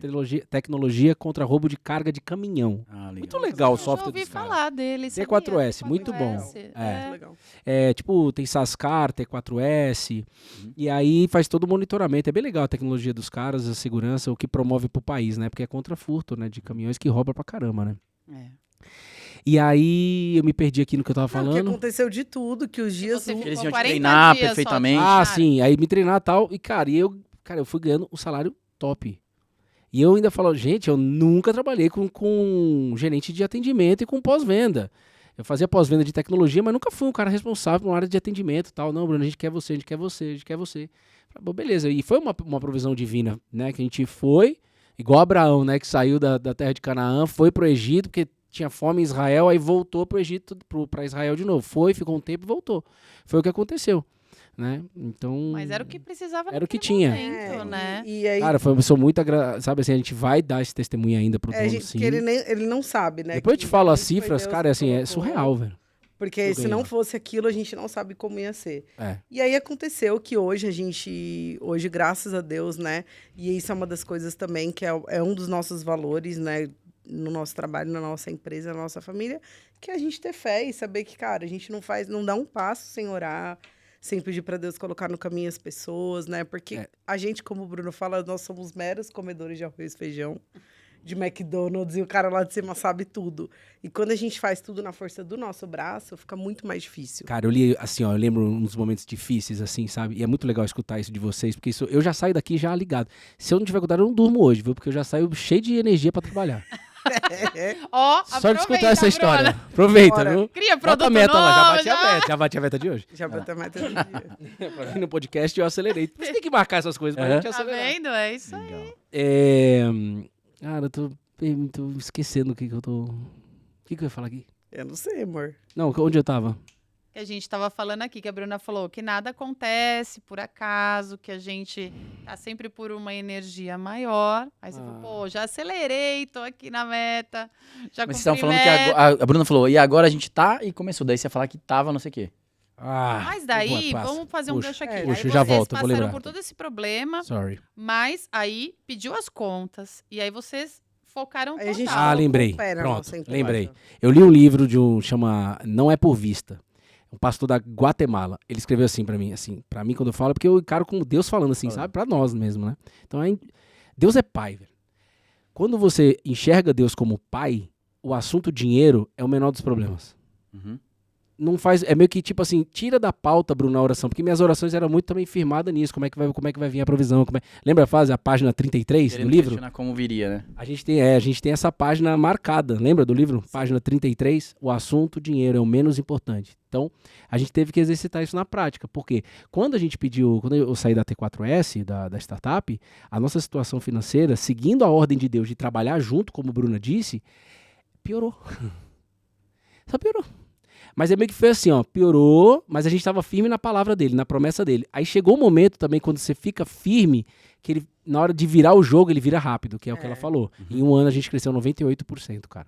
tecnologia contra roubo de carga de caminhão. Ah, legal. Muito legal o Já software ouvi dos caras. falar dele. sabia? T4S, muito bom. T4S. É. Muito legal. Tipo, tem Sascar, Radar, T4S, e aí faz todo o monitoramento. É bem legal a tecnologia dos caras, a segurança, o que promove pro país, né? Porque é contra furto, né? De caminhões que rouba pra caramba, né? E aí eu me perdi aqui no que eu tava Não, que falando. aconteceu de tudo, que os dias... você Eles ficou iam te 40 treinar dias só, perfeitamente. Ah, cara. sim. Aí me treinar e tal. E, cara, eu fui ganhando um salário top. E eu ainda falo, gente, eu nunca trabalhei com gerente de atendimento e com pós-venda. Eu fazia pós-venda de tecnologia, mas nunca fui um cara responsável por uma área de atendimento e tal. Não, Bruno, a gente quer você, a gente quer você, a gente quer você. Falei, bom, beleza. E foi uma provisão divina, né? Que a gente foi, igual Abraão, né? Que saiu da terra de Canaã, foi pro Egito, porque tinha fome em Israel, aí voltou pro Egito, pra Israel de novo. Foi, ficou um tempo e voltou. Foi o que aconteceu. Né? Então, Mas era o que precisava era o que naquele tinha. momento, né? E aí, cara, foi uma pessoa muito sabe assim, a gente vai dar esse testemunho ainda pro dono, sim. que ele não sabe, né? Depois eu que te falo as realmente foi cifras, Deus cara, que assim, é colocou. surreal, velho. Porque Eu se não ganhava. fosse aquilo, a gente não sabe como ia ser. É. E aí aconteceu que hoje hoje, graças a Deus, né? E isso é uma das coisas também que é um dos nossos valores, né? No nosso trabalho, na nossa empresa, na nossa família, que é a gente ter fé e saber que, cara, a gente não dá um passo sem orar, sem pedir para Deus colocar no caminho as pessoas, né? Porque a gente, como o Bruno fala, nós somos meros comedores de arroz e feijão, de McDonald's, e o cara lá de cima sabe tudo. E quando a gente faz tudo na força do nosso braço, fica muito mais difícil. Cara, eu li, assim, ó, eu lembro uns momentos difíceis, assim, sabe? E é muito legal escutar isso de vocês, porque isso, eu já saio daqui já ligado. Se eu não tiver cuidado, eu não durmo hoje, viu? Porque eu já saio cheio de energia pra trabalhar. Ó, Só de escutar aproveita, essa história. Bruna. Aproveita, Bora. viu? Cria Bota a produto meta lá, já novo, bati a meta. Já bati a meta de hoje. Já bateu mais todo dia. Pra vir no podcast eu acelerei. Você tem que marcar essas coisas pra gente Tá acelerar. vendo? É isso aí. Legal. Cara, eu tô esquecendo o que eu tô... O que eu ia falar aqui? Eu não sei, amor. Não, onde eu tava? Que a gente tava falando aqui, que a Bruna falou que nada acontece por acaso, que a gente tá sempre por uma energia maior. Aí você falou, pô, já acelerei, tô aqui na meta, já Mas vocês cumpri estavam falando meta. que a Bruna falou, e agora a gente tá, e começou. Daí você ia falar que tava não sei o quê. Mas daí, passa. vamos fazer um Puxa, gancho aqui. puxa, Aí já vocês volto, vou passaram lembrar. por todo esse problema, Sorry. mas aí pediu as contas, e aí vocês focaram Aí a gente total. lembrei. colocou o pé na Pronto, nossa empresa. lembrei. Eu li um livro chama Não é por Vista. Um pastor da Guatemala. Ele escreveu assim pra mim, quando eu falo, porque eu encaro como Deus falando assim, sabe? Pra nós mesmo, né? Então, Deus é pai, velho. Quando você enxerga Deus como pai, o assunto dinheiro é o menor dos problemas. Uhum. Não faz, é meio que tipo assim, tira da pauta, Bruno, a oração, porque minhas orações eram muito também firmadas nisso, como é que vai vir a provisão, lembra a página 33 do Querendo livro? questionar como viria, né? A gente tem essa página marcada, lembra do livro? Página 33, o assunto dinheiro é o menos importante. Então, a gente teve que exercitar isso na prática, porque quando eu saí da T4S, da startup, a nossa situação financeira, seguindo a ordem de Deus de trabalhar junto, como a Bruna disse, piorou. Só piorou. Mas é meio que foi assim, ó, piorou, mas a gente estava firme na palavra dele, na promessa dele. Aí chegou o momento também, quando você fica firme, que ele, na hora de virar o jogo, ele vira rápido, que é o que ela falou. Em um ano a gente cresceu 98%, cara.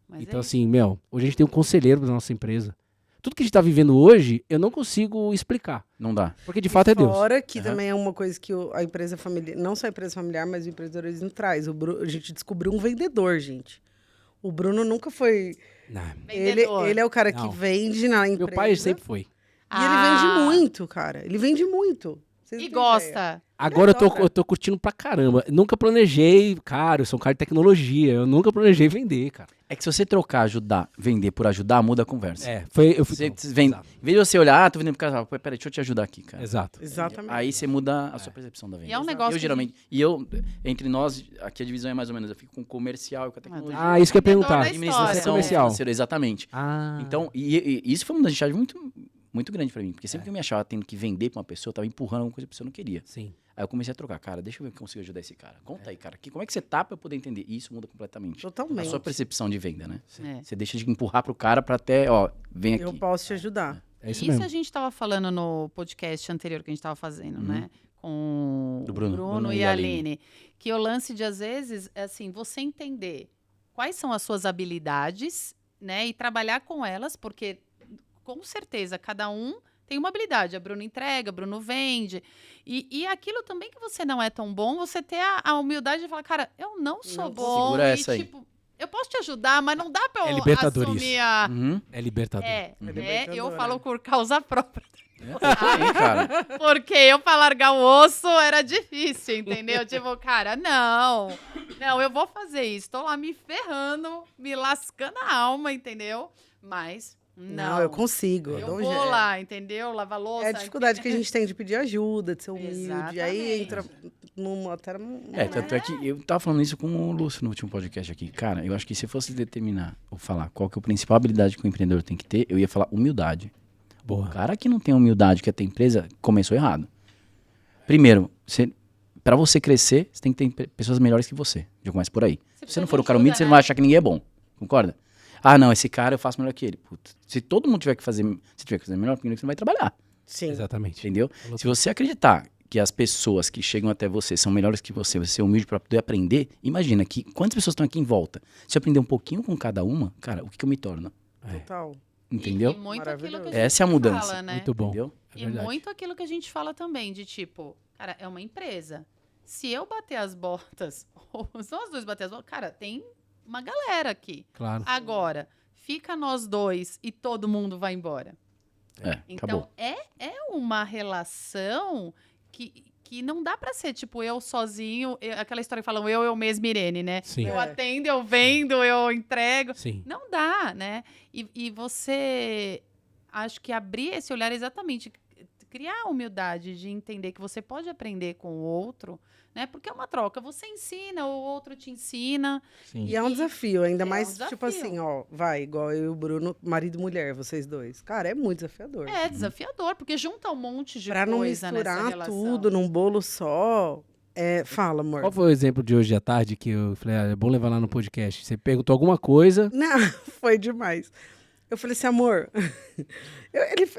Mas Então é assim, hoje a gente tem um conselheiro da nossa empresa. Tudo que a gente tá vivendo hoje, eu não consigo explicar. Não dá. Porque de fato é Deus. Fora que também é uma coisa que a empresa familiar, não só a empresa familiar, mas o empreendedorismo traz. A gente descobriu um vendedor, gente. O Bruno nunca foi... Não. vendedor. Ele é o cara Não. que vende na empresa. Meu pai sempre foi. E ele vende muito, cara. Ele vende muito. Vocês E não têm gosta. ideia. Agora adora. eu tô curtindo pra caramba. Nunca planejei, cara, eu sou um cara de tecnologia. Eu nunca planejei vender, cara. É que se você trocar vender por ajudar, muda a conversa. Eu fui... Você vende, em vez de você olhar, tô vendendo pro casal, peraí, deixa eu te ajudar aqui, cara. Exato. Exatamente. Aí você muda a sua percepção da venda. E é um negócio Eu que geralmente, entre nós, aqui a divisão é mais ou menos, eu fico com comercial e com a tecnologia. Ah, isso que eu ia perguntar. Vendedor da Administração história. comercial. financeira, exatamente. Ah. Então, e isso foi uma chave muito grande pra mim, porque sempre que eu me achava tendo que vender pra uma pessoa, eu tava empurrando alguma coisa que a pessoa não queria. Sim. Aí eu comecei a trocar, cara, deixa eu ver como eu consigo ajudar esse cara. Conta aí, cara, como é que você tá pra eu poder entender? E isso muda completamente. Totalmente. A sua percepção de venda, né? É. Você deixa de empurrar pro cara pra até, vem aqui. Eu posso te ajudar. É isso Isso mesmo. a gente estava falando no podcast anterior que a gente estava fazendo, né? Com Do o Bruno. Bruno e a Aline. Que o lance de, às vezes, é assim, você entender quais são as suas habilidades, né? E trabalhar com elas, porque, com certeza, cada um tem uma habilidade. A Bruna entrega, a Bruno vende. E aquilo também que você não é tão bom, você ter a humildade de falar, cara, eu não sou Não, bom. segura e, essa aí. tipo, eu posso te ajudar, mas não dá pra É eu libertador assumir isso. a... Uhum. É libertador. É, libertador, eu né? falo por causa própria. Sim, cara. Porque eu, pra largar o osso, era difícil, entendeu? Tipo, cara, não, eu vou fazer isso. Tô lá me ferrando, me lascando a alma, entendeu? Mas, não. Eu consigo. Eu dou um vou jeito. lá, entendeu? Lavar louça. É a dificuldade que a gente tem de pedir ajuda, de ser humilde. Exatamente. Aí entra numa... Tanto é que eu tava falando isso com o Lúcio no último podcast aqui. Cara, eu acho que se eu fosse determinar ou falar qual que é a principal habilidade que o empreendedor tem que ter, eu ia falar humildade. Boa. O cara que não tem humildade, quer ter empresa, começou errado. Primeiro, pra você crescer, você tem que ter pessoas melhores que você. Já começa por aí. Se você não for o cara humilde, você não vai achar que ninguém é bom. Concorda? Ah, não, esse cara eu faço melhor que ele. Puta, se todo mundo tiver que fazer melhor, porque você não vai trabalhar. Sim. Exatamente. Entendeu? Se você acreditar que as pessoas que chegam até você são melhores que você ser humilde para poder aprender, imagina que quantas pessoas estão aqui em volta. Se eu aprender um pouquinho com cada uma, cara, o que eu me torno? Total. Entendeu? E muito aquilo que a Maravilhoso. gente Essa é a mudança. fala, né? Muito bom. Entendeu? É E verdade. muito aquilo que a gente fala também, de tipo, cara, é uma empresa. Se eu bater as botas, ou se nós dois bater as botas, cara, tem uma galera aqui. Claro. Agora, fica nós dois e todo mundo vai embora. Acabou. Então, é uma relação que não dá pra ser, tipo, eu sozinho, aquela história que falam, eu mesmo, Irene, né? Sim. Eu atendo, eu vendo, eu entrego. Sim. Não dá, né? E você, acho que abrir esse olhar exatamente, criar a humildade de entender que você pode aprender com o outro, né? Porque é uma troca. Você ensina, o outro te ensina. Sim. E é um desafio, ainda É um mais, tipo desafio. assim, ó, vai, igual eu e o Bruno, marido e mulher, vocês dois. Cara, é muito desafiador. É desafiador, porque junta um monte de Pra não coisa nessa misturar relação. tudo num bolo só. Fala, amor. Qual foi o exemplo de hoje à tarde que eu falei, é bom levar lá no podcast? Você perguntou alguma coisa. Não, foi demais. Eu falei assim, amor.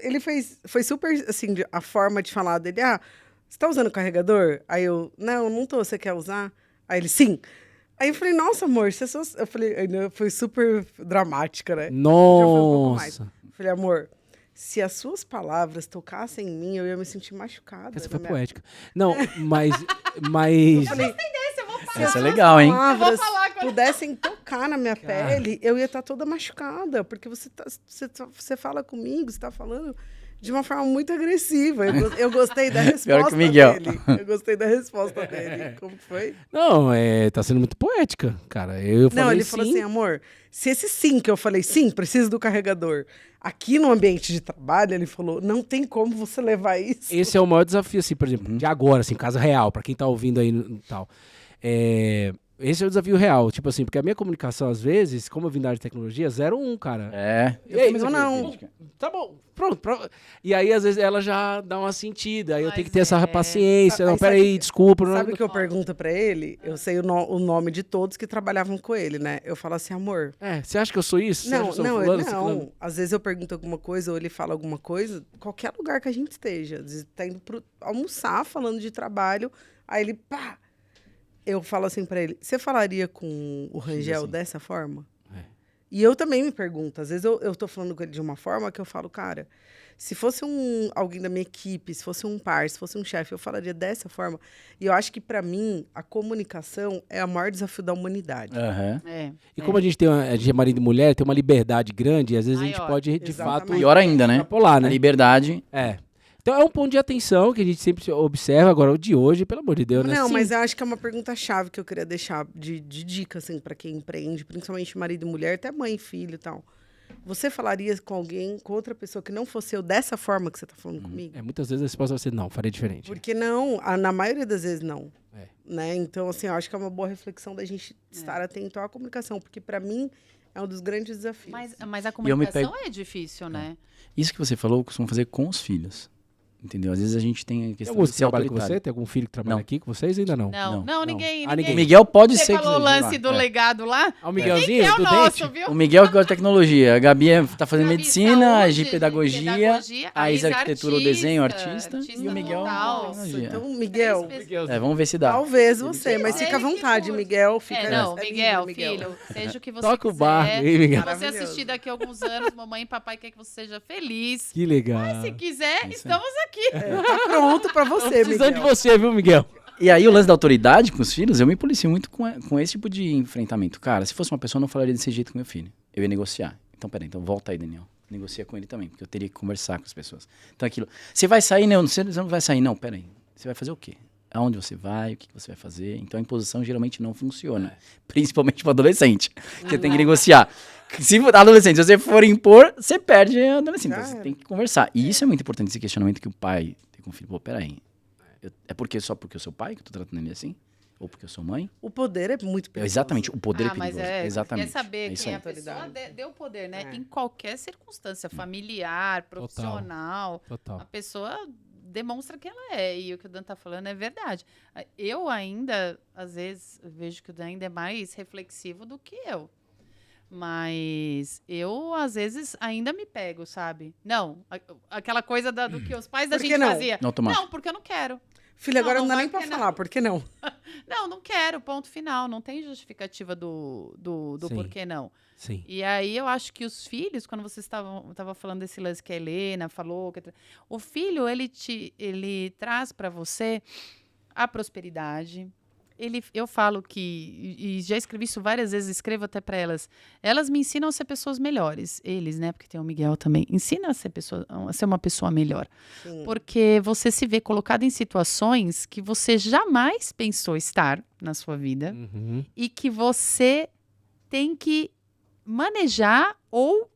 Ele foi super, assim, a forma de falar dele. Ah, você tá usando carregador? Aí eu, não tô, você quer usar? Aí ele, sim. Aí eu falei, nossa, amor, você só... Eu falei, foi super dramática, né? Já foi um pouco mais. Nossa. Eu falei, amor, se as suas palavras tocassem em mim, eu ia me sentir machucada. Essa na foi minha- poética. Não, mas... Eu falei, se Essa as é suas legal, hein? palavras Eu vou falar com- pudessem tocar na minha Cara. pele, eu ia estar toda machucada, porque você fala comigo, você tá falando de uma forma muito agressiva. Eu gostei da resposta Pior que o Miguel. dele. Eu gostei da resposta dele. Como que foi? Não, tá sendo muito poética, cara. Eu falei Não, ele falou sim. assim, amor, se esse sim que eu falei, sim, preciso do carregador, aqui no ambiente de trabalho, ele falou, não tem como você levar isso. Esse é o maior desafio, assim, por exemplo, de agora, assim, caso real, pra quem tá ouvindo aí e tal. Esse é o desafio real, tipo assim, porque a minha comunicação, às vezes, como eu vim da área de tecnologia, 0-1, cara. Eu Ei, tenho a mesma não. característica. Tá bom, pronto. E aí, às vezes, ela já dá uma sentida, aí eu Mas tenho que ter essa paciência. Aí Não, sabe peraí, que- desculpa. não- Sabe o que eu pergunto pra ele? Eu sei o nome de todos que trabalhavam com ele, né? Eu falo assim, amor... Você acha que eu sou isso? Você acha que eu sou fulano, ciclano? Às vezes eu pergunto alguma coisa ou ele fala alguma coisa, qualquer lugar que a gente esteja. Às vezes tá indo almoçar, falando de trabalho, aí ele, pá... Eu falo assim pra ele, você falaria com o Rangel assim. dessa forma? É. E eu também me pergunto, às vezes eu tô falando com ele de uma forma que eu falo, cara, se fosse alguém da minha equipe, se fosse um par, se fosse um chefe, eu falaria dessa forma. E eu acho que pra mim, a comunicação é o maior desafio da humanidade. Aham. E como a gente a gente é marido e mulher, tem uma liberdade grande, e às vezes a gente Maior. pode, de Exatamente. fato, Pior ainda, né? extrapolar, A né? liberdade. Então é um ponto de atenção que a gente sempre observa. Agora, o de hoje, pelo amor de Deus, né? Não, Sim. mas eu acho que é uma pergunta-chave que eu queria deixar de dica, assim, pra quem empreende, principalmente marido e mulher, até mãe e filho e tal. Você falaria com alguém, com outra pessoa que não fosse eu, dessa forma que você tá falando comigo? Muitas vezes a resposta vai ser não, faria diferente. Porque não, na maioria das vezes não. É. Né? Então, assim, eu acho que é uma boa reflexão da gente estar atento à comunicação, porque pra mim é um dos grandes desafios. Mas a E eu me comunicação é difícil, né? Isso que você falou, eu costumo fazer com os filhos. Entendeu? Às vezes a gente tem a Tem questão algum de que ser trabalha com autoritário. você? Tem algum filho que trabalha Não. aqui com vocês? Ainda não. Não, Não. ninguém. Ah, ninguém. O Miguel pode Você ser falou o que lance do É. legado lá? Ah, o Que Miguelzinho, é o do nosso, dente? viu? O Miguel que gosta de tecnologia, a Gabi tá fazendo Gabi, medicina, a saúde, Gi pedagogia, pedagogia, a Isa arquitetura ou desenho, artista artista, e o Miguel total. tecnologia. Então, Miguel, Vamos ver se dá. talvez você, mas Sim, fica à ele que vontade, curte. Miguel. Fica Não, livre, Miguel, filho, seja o que você Toca o quiser. barco aí, Miguel. Se você Maravilhoso. assistir daqui a alguns anos, mamãe e papai quer que você seja feliz. Que legal. Mas se quiser, Isso aí. estamos aqui. Tá pronto pra você, Precisando de Miguel. você, viu, Miguel? E aí o lance da autoridade com os filhos, eu me policio muito com esse tipo de enfrentamento. Cara, se fosse uma pessoa, eu não falaria desse jeito com meu filho. Eu ia negociar. Então, peraí, então volta aí, Daniel. negocia com ele também, porque eu teria que conversar com as pessoas. Então aquilo, você vai sair, não, você não vai sair, não, peraí, você vai fazer o quê? Aonde você vai, o que você vai fazer? Então a imposição geralmente não funciona, principalmente para adolescente, que tem que negociar. Se adolescente, se você for impor, você perde a adolescente, então você tem que conversar. E isso é muito importante, esse questionamento que o pai tem com o filho. Pô, peraí, só porque eu sou pai que eu tô tratando ele assim? Ou porque eu sou mãe? O poder é muito perigoso. Exatamente, o poder é perigoso. Mas Exatamente. Quer saber isso quem aí. a pessoa deu poder, né? Em qualquer circunstância, familiar, profissional. Total. A pessoa demonstra que ela é. E o que o Dan tá falando é verdade. Eu ainda, às vezes, vejo que o Dan ainda é mais reflexivo do que eu. Mas eu, às vezes, ainda me pego, sabe? Não, aquela coisa do que os pais da gente faziam. Não, porque eu não quero. Filha, agora não dá nem pra falar, por que não? Não quero, ponto final. Não tem justificativa do porquê não. Sim. E aí eu acho que os filhos, quando vocês estavam falando desse lance que a Helena falou, o filho, ele traz para você a prosperidade. Eu falo que, e já escrevi isso várias vezes, escrevo até para elas me ensinam a ser pessoas melhores. Eles, né, porque tem o Miguel também, ensina a ser uma pessoa melhor. Sim. Porque você se vê colocado em situações que você jamais pensou estar na sua vida e que você tem que manejar ou,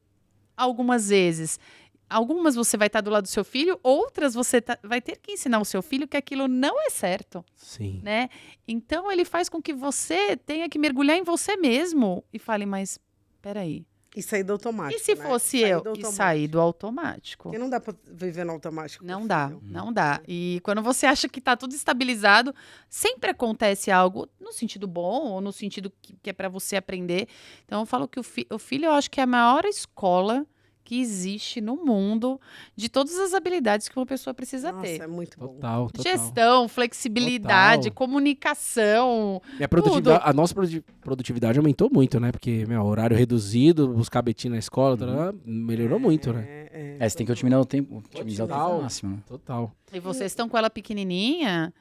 algumas vezes... Algumas você vai estar do lado do seu filho, outras você vai ter que ensinar o seu filho que aquilo não é certo. Sim. Né? Então, ele faz com que você tenha que mergulhar em você mesmo e fale, mas, peraí. E sair do automático, E se fosse eu? E sair do automático. Porque não dá pra viver no automático. Não dá. E quando você acha que tá tudo estabilizado, sempre acontece algo no sentido bom ou no sentido que é para você aprender. Então, eu falo que o filho, eu acho que é a maior escola que existe no mundo de todas as habilidades que uma pessoa precisa ter. Nossa, é muito bom. Total. Gestão, flexibilidade, comunicação, tudo. A nossa produtividade aumentou muito, né? Porque, horário reduzido, buscar Betinho na escola, melhorou muito, né? Você tem que otimizar o tempo ao máximo. Total. E vocês estão com ela pequenininha,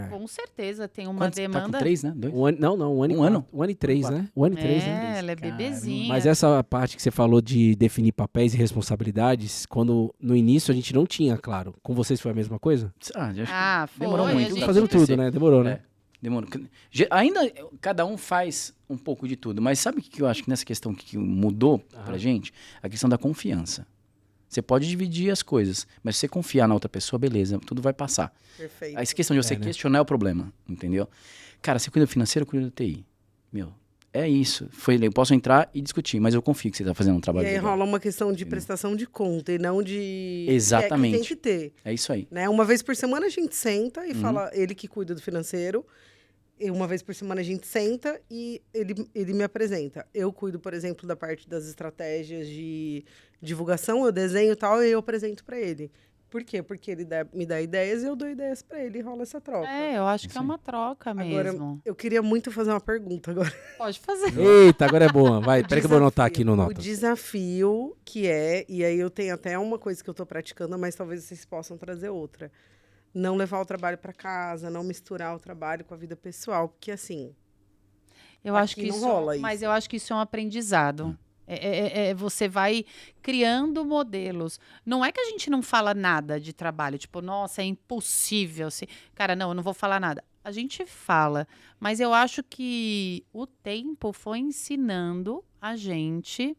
com certeza tem uma demanda... Tá com 3, né? 2? Um ano e 3, né? 1 ano e 3, né? Ela é bebezinha. Mas essa parte que você falou de definir papéis e responsabilidades, quando no início a gente não tinha, claro. Com vocês foi a mesma coisa? Foi. Demorou muito. Gente... Fazendo tudo, né? Demorou, né? Demorou. Ainda cada um faz um pouco de tudo, mas sabe o que eu acho que nessa questão que mudou pra gente? A questão da confiança. Você pode dividir as coisas, mas se você confiar na outra pessoa, beleza, tudo vai passar. Perfeito. Essa questão de você questionar é o problema, entendeu? Cara, você cuida do financeiro, eu cuido do TI. É isso. Eu posso entrar e discutir, mas eu confio que você está fazendo um trabalho legal. E aí rola uma questão de prestação de conta e não de... Exatamente. Que tem que ter. É isso aí. Né? Uma vez por semana a gente senta e fala, ele que cuida do financeiro, e uma vez por semana a gente senta e ele me apresenta. Eu cuido, por exemplo, da parte das estratégias de divulgação, eu desenho e tal, e eu apresento para ele. Por quê? Porque ele me dá ideias e eu dou ideias para ele e rola essa troca. Eu acho que é uma troca mesmo. Agora, eu queria muito fazer uma pergunta agora. Pode fazer. Eita, agora é boa. Vai, peraí que eu vou anotar aqui no Notas. O desafio que e aí eu tenho até uma coisa que eu tô praticando, mas talvez vocês possam trazer outra. Não levar o trabalho para casa, não misturar o trabalho com a vida pessoal, porque assim... Eu acho que isso rola isso. Mas eu acho que isso é um aprendizado. Você vai criando modelos. Não é que a gente não fala nada de trabalho, tipo, nossa, é impossível. Cara, não, eu não vou falar nada. A gente fala, mas eu acho que o tempo foi ensinando a gente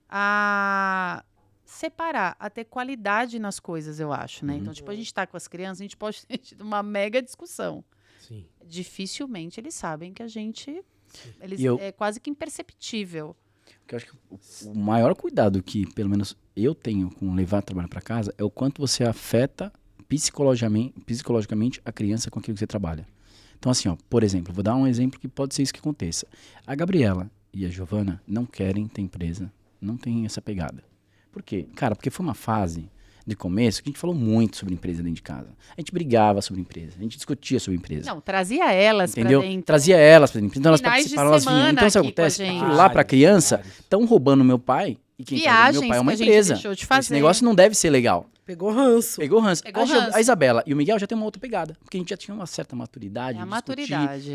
a separar, a ter qualidade nas coisas, eu acho, né? Então, tipo, a gente tá com as crianças, a gente pode ter uma mega discussão. Sim. Dificilmente eles sabem que a gente... É quase que imperceptível. Porque eu acho que o maior cuidado que, pelo menos, eu tenho com levar trabalho para casa é o quanto você afeta psicologicamente a criança com aquilo que você trabalha. Então, assim, por exemplo, vou dar um exemplo que pode ser isso que aconteça. A Gabriela e a Giovana não querem ter empresa, não tem essa pegada. Por quê? Cara, porque foi uma fase de começo que a gente falou muito sobre empresa dentro de casa. A gente brigava sobre empresa, a gente discutia sobre empresa. Não, trazia elas pra dentro. Trazia elas pra dentro. Então elas participaram, elas vinham. Então, sabe o que acontece? Lá pra criança, estão roubando meu pai, e quem tá meu pai é uma empresa. Esse negócio não deve ser legal. Pegou ranço. A Isabela e o Miguel já tem uma outra pegada. Porque a gente já tinha uma certa maturidade.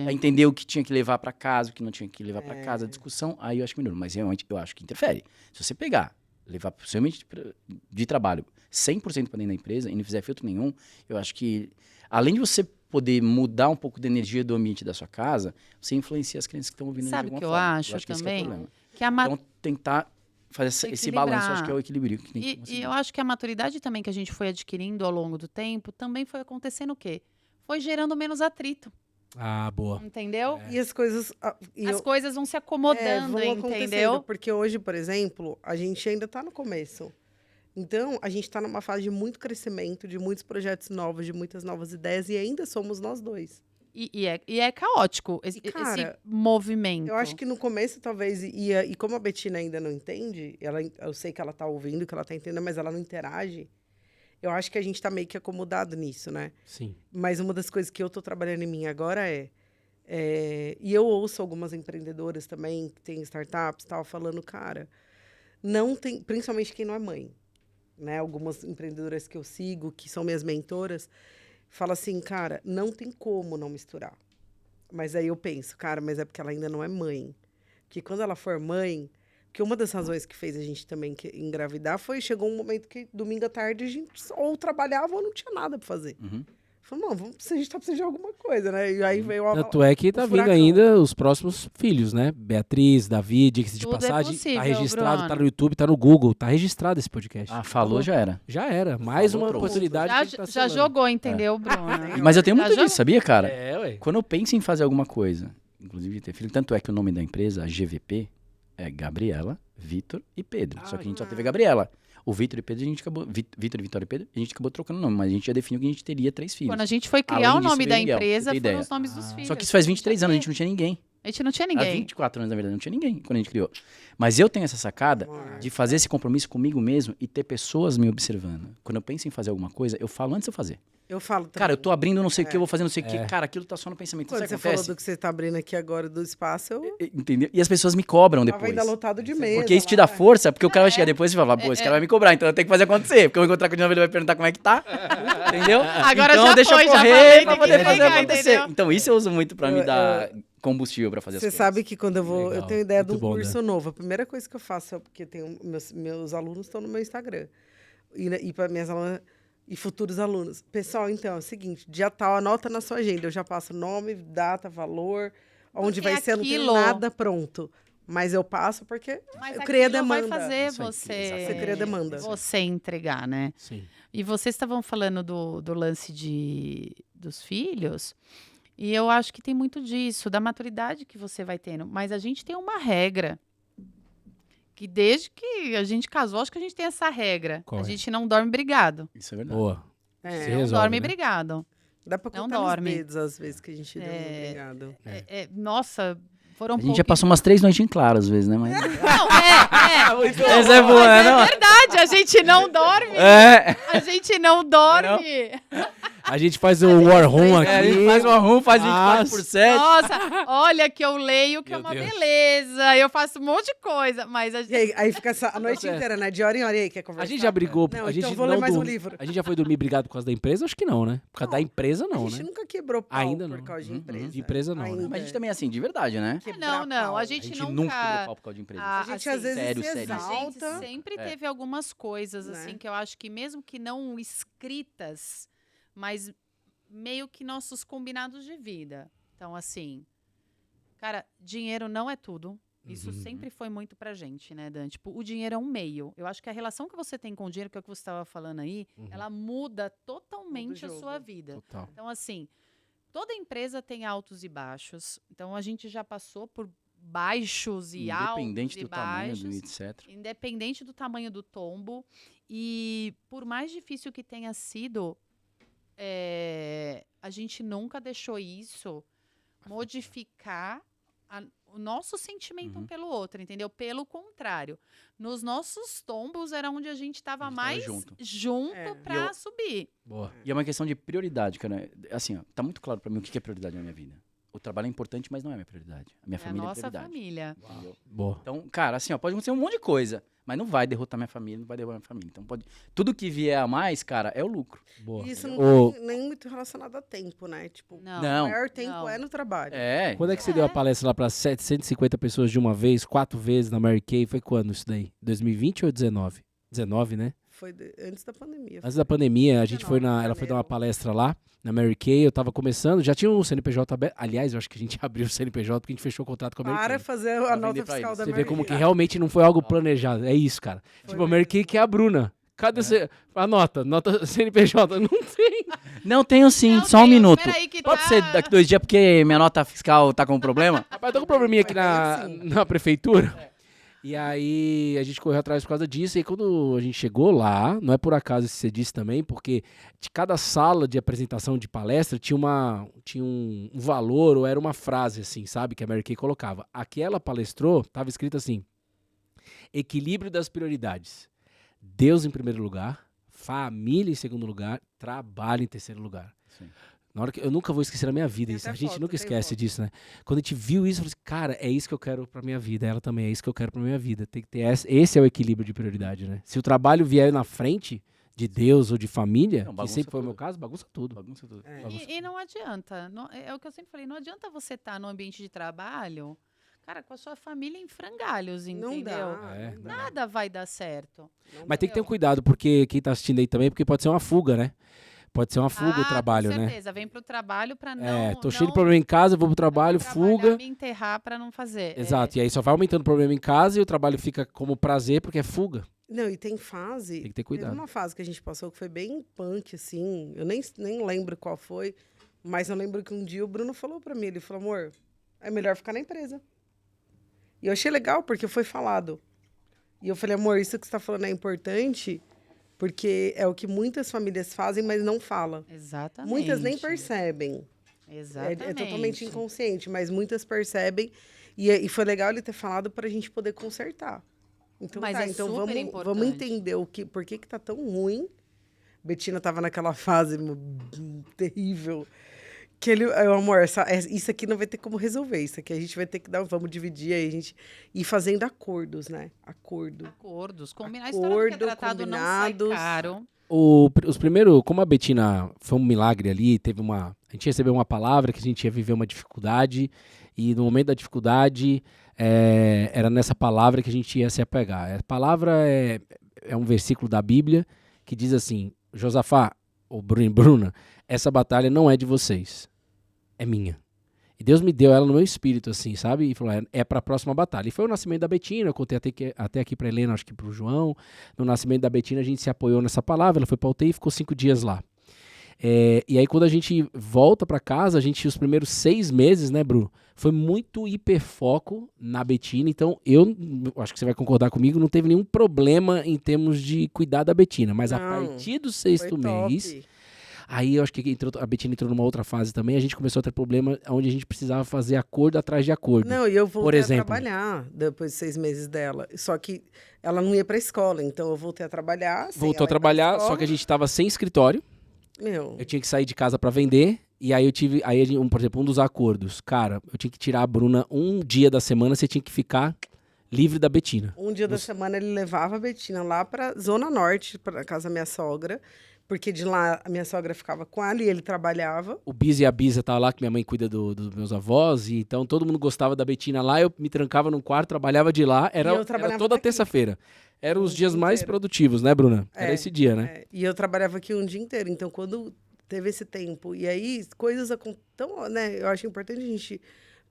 A entender o que tinha que levar pra casa, o que não tinha que levar pra casa, a discussão. Aí eu acho que melhor. Mas realmente eu acho que interfere. Se você pegar levar pro seu ambiente de trabalho 100% para dentro da empresa e não fizer filtro nenhum, eu acho que, além de você poder mudar um pouco da energia do ambiente da sua casa, você influencia as crianças que estão ouvindo Sabe de o alguma que eu forma. acho que esse que é o também? problema. Que a ma- Então, tentar fazer esse balanço, eu acho que é o equilíbrio que tem que E conseguir. eu acho que a maturidade também que a gente foi adquirindo ao longo do tempo também foi acontecendo o quê? Foi gerando menos atrito, Ah, boa. entendeu? E as coisas. As coisas vão se acomodando, vão acontecendo, entendeu? porque hoje, por exemplo, a gente ainda está no começo. Então, a gente está numa fase de muito crescimento, de muitos projetos novos, de muitas novas ideias, e ainda somos nós dois. E é caótico esse cara, movimento. Eu acho que no começo, talvez, e como a Betina ainda não entende, eu sei que ela está ouvindo, que ela está entendendo, mas ela não interage, eu acho que a gente está meio que acomodado nisso, né? Sim. Mas uma das coisas que eu estou trabalhando em mim agora e eu ouço algumas empreendedoras também, que têm startups e tal, falando, cara, não tem, principalmente quem não é mãe, né? Algumas empreendedoras que eu sigo, que são minhas mentoras, falam assim, cara, não tem como não misturar. Mas aí eu penso, cara, mas é porque ela ainda não é mãe. Porque quando ela for mãe, que uma das razões que fez a gente também engravidar chegou um momento que domingo à tarde a gente ou trabalhava ou não tinha nada para fazer. Uhum. Falei, não, a gente tá precisando de alguma coisa, né? E aí veio Tanto é que tá vindo furacão. ainda os próximos filhos, né? Beatriz, Davi, diga-se de Tudo é passagem. possível, tá registrado, Bruno. tá no YouTube, tá no Google, tá registrado esse podcast. Ah, falou, já era. Já era. Mais Falou, uma trouxe. oportunidade que a gente tá Já selando. jogou, entendeu, Bruno? Mas eu tenho Já muito jogou. disso, sabia, cara? É, ué. Quando eu penso em fazer alguma coisa, inclusive ter filho, tanto é que o nome da empresa, a GVP, é Gabriela, Vitor e Pedro. Só que a gente só teve a Gabriela. O Vitor e Pedro, a gente acabou. Vitor, Vitória e Pedro, a gente acabou trocando o nome, mas a gente já definiu que a gente teria 3 filhos. Quando a gente foi criar Além o disso, nome veio da Miguel, empresa, pra ter foram ideia. os nomes dos filhos. Só que isso faz 23 anos, a gente não tinha ninguém. A gente não tinha Há ninguém. 24 anos, na verdade, não tinha ninguém quando a gente criou. Mas eu tenho essa sacada de fazer esse compromisso comigo mesmo e ter pessoas me observando. Quando eu penso em fazer alguma coisa, eu falo antes de eu fazer. Eu falo também. Cara, eu tô abrindo não sei o que, eu vou fazer não sei o que. Cara, aquilo tá só no pensamento. Quando Sabe o você que falou acontece? do que você tá abrindo aqui agora do espaço, eu Entendeu? E as pessoas me cobram tava depois. ainda lotado de mesa. Porque isso te dá força, porque o cara vai chegar depois e falar, pô, esse cara vai me cobrar, então eu tenho que fazer acontecer. Porque eu vou encontrar com o de novo, ele vai perguntar como é que tá. Entendeu? Agora então já deixa foi, eu já correr falei, pra tem poder que fazer entregar, acontecer. entendeu? Então isso eu uso muito pra me dar combustível pra fazer as Você coisas. sabe que quando eu vou. Legal, Eu tenho ideia de um muito bom, curso novo. A primeira coisa que eu faço é porque tenho, meus alunos estão no meu Instagram. E para minhas alunas e futuros alunos. Pessoal, então, é o seguinte: dia tal, anota na sua agenda. Eu já passo nome, data, valor, onde Porque vai ser, não tem aquilo- nada pronto. Mas eu passo porque Mas eu criei a aquilo vai demanda. fazer Isso aí, você... exatamente. Você cria demanda. Você entregar, né? Sim. E vocês estavam falando do lance dos filhos, e eu acho que tem muito disso, da maturidade que você vai tendo. Mas a gente tem uma regra, que desde que a gente casou, acho que a gente tem essa regra. Qual A é? gente não dorme brigado. Isso é verdade. Boa. É, Se Não resolve, dorme né? brigado. dá pra não contar nos dorme. dedos às vezes que a gente deu obrigado. Nossa, foram A gente já passou umas 3 noites em claro, às vezes, né? Mas... Não, Essa é boa, mas não? é verdade, a gente não dorme. É. A gente não dorme. A gente faz o War Room aqui. A gente faz uma room, faz Ah, 24/7. Nossa, olha que eu leio, que é Meu uma Deus. beleza. Eu faço um monte de coisa, mas a E gente... aí fica a noite certo. inteira, né? De hora em hora. E aí, quer conversar? A gente já brigou. Não, a gente então vou não ler mais um dorme- livro. A gente já foi dormir brigado por causa da empresa? Acho que não, né? Por causa da empresa, não, A gente né? nunca quebrou pau Ainda por não. causa de empresa. De empresa não, né? Ainda. Mas a gente também é assim, de verdade, né? Quebrar Não, pau. a A gente gente nunca... nunca quebrou pau por causa de empresa. Ah, A gente assim, às vezes sério, se sério. A gente exalta. sempre É. teve algumas coisas, Né? assim, que eu acho que mesmo que não escritas, mas meio que nossos combinados de vida. Então, assim, cara, dinheiro não é tudo. Isso Uhum. sempre foi muito pra gente, né, Dan? Tipo, o dinheiro é um meio. Eu acho que a relação que você tem com o dinheiro, que é o que você estava falando aí, ela muda totalmente a Muda o sua jogo. vida. Total. Então, assim, toda empresa tem altos e baixos. Então, a gente já passou por baixos e altos Independente e do tamanho, baixos. do etc. Independente do tamanho do tombo. E por mais difícil que tenha sido, a gente nunca deixou isso modificar o nosso sentimento um pelo outro, entendeu? Pelo contrário, nos nossos tombos era onde a gente estava A gente tava mais junto. junto E pra eu- subir. Boa. E é uma questão de prioridade, cara. Assim, ó, tá muito claro pra mim o que é prioridade na minha vida. o trabalho é importante, mas não é a minha prioridade. A minha É a família é nossa prioridade. família. Entendeu? Boa. Então, cara, assim, ó, pode acontecer um monte de coisa, mas não vai derrotar minha família, não vai derrubar minha família. Então, tudo que vier a mais, cara, é o lucro. Boa. E isso não Ô, tem nem muito relacionado a tempo, né? Tipo, Não. Não. o maior tempo não. é no trabalho. É. quando é que você deu a palestra lá para 750 pessoas de uma vez, 4 vezes na Mary Kay? Foi quando isso daí? 2020 ou 19? 19, né? Foi antes da pandemia. Antes da pandemia, a gente foi 19, ela foi dar uma janeiro. palestra lá, na Mary Kay, eu tava começando, já tinha um CNPJ aberto. Aliás, eu acho que a gente abriu o CNPJ porque a gente fechou o contrato com a Mary Para Kay. fazer Pra a vender nota pra fiscal eles. da Você vê Mary como que Kay. realmente não foi algo planejado. É isso, cara. Tipo, a Mary Kay que é a Bruna. Cadê você? A nota CNPJ. Não tem. Não, tenho sim, Meu só um Deus, minuto. peraí que Pode tá- ser daqui 2 dias, porque minha nota fiscal tá com problema? Rapaz, tô com um probleminha aqui Foi na, bem assim. na prefeitura. E aí a gente correu atrás por causa disso. E quando a gente chegou lá, não é por acaso isso que você disse também, porque de cada sala de apresentação de palestra tinha um valor ou era uma frase assim, sabe? Que a Mary Kay colocava. Aqui ela palestrou, tava escrito assim: equilíbrio das prioridades. Deus em primeiro lugar, família em segundo lugar, trabalho em terceiro lugar. Sim. Na hora que eu nunca vou esquecer na minha vida Tem isso. até A gente foto, nunca tem esquece foto. disso, né? Quando a gente viu isso, eu falei assim, cara, é isso que eu quero pra minha vida. Ela também, é isso que eu quero pra minha vida. Tem que ter esse é o equilíbrio de prioridade, né? Se o trabalho vier na frente de Deus ou de família, Não, que bagunça sempre foi o meu tudo. caso, bagunça tudo. Bagunça tudo. É. E não adianta. É o que eu sempre falei, não adianta você estar no ambiente de trabalho, cara, com a sua família em frangalhos, entendeu? Não dá. É. não dá. Nada vai dar certo. Não Mas tem que ter um Entendeu? cuidado, porque quem tá assistindo aí também, porque pode ser uma fuga, né? Pode ser uma fuga o trabalho, com né? certeza. Vem pro trabalho pra não... É, tô não cheio de problema em casa, vou pro trabalho, trabalhar, fuga. me enterrar pra não fazer. Exato, e aí só vai aumentando o problema em casa e o trabalho fica como prazer, porque é fuga. Não, e tem fase. Tem que ter cuidado. Teve uma fase que a gente passou que foi bem punk, assim. Eu nem lembro qual foi, mas eu lembro que um dia o Bruno falou pra mim, ele falou, amor, é melhor ficar na empresa. E eu achei legal, porque foi falado. E eu falei, amor, isso que você tá falando é importante, porque é o que muitas famílias fazem, mas não falam. Exatamente. Muitas nem percebem. Exatamente. É totalmente inconsciente, mas muitas percebem. E foi legal ele ter falado pra gente poder consertar. Então, Mas tá, é então super vamos importante. entender por que tá tão ruim. Betina tava naquela fase terrível. Que ele, amor, isso aqui não vai ter como resolver. Isso aqui a gente vai ter que vamos dividir aí, a gente ir fazendo acordos, né? Acordo. Acordos. A história do que é tratado não sai combinados. caro. Os primeiros, como a Betina foi um milagre ali, a gente recebeu uma palavra que a gente ia viver uma dificuldade, e no momento da dificuldade, era nessa palavra que a gente ia se apegar. A palavra é um versículo da Bíblia que diz assim: Josafá, ou Bruno e Bruna, essa batalha não é de vocês, é minha. E Deus me deu ela no meu espírito, assim, sabe? E falou, é para a próxima batalha. E foi o nascimento da Betina, eu contei até aqui para Helena, acho que para o João. No nascimento da Betina, a gente se apoiou nessa palavra, ela foi para UTI e ficou 5 dias lá. E aí, quando a gente volta para casa, os primeiros 6 meses, né, Bruno, foi muito hiperfoco na Betina. Então, eu acho que você vai concordar comigo, não teve nenhum problema em termos de cuidar da Betina. Mas a Não, partir do Foi 6º top. mês, aí eu acho que a Betina entrou numa outra fase também, a gente começou a ter problema onde a gente precisava fazer acordo atrás de acordo. Não, e eu Por voltei a exemplo. trabalhar depois de 6 meses dela. Só que ela não ia pra escola, então eu voltei a trabalhar. sem Voltou a ela ir pra trabalhar, escola. só que a gente estava sem escritório. Meu, Eu tinha que sair de casa pra vender. E aí por exemplo, um dos acordos. Cara, eu tinha que tirar a Bruna um dia da semana, você tinha que ficar livre da Betina. um dia da semana ele levava a Betina lá pra Zona Norte, pra casa da minha sogra. Porque de lá a minha sogra ficava com ela e ele trabalhava. O Bis e a Bisa tava lá, que minha mãe cuida dos meus avós. E então todo mundo gostava da Betina lá. Eu me trancava num quarto, trabalhava de lá. E eu Era trabalhava toda daqui. terça-feira. Eram os O dias dia mais inteiro. produtivos, né, Bruna? Era É, esse dia, né? E eu trabalhava aqui um dia inteiro. Então, quando teve esse tempo, e aí coisas então, né? Eu acho importante a gente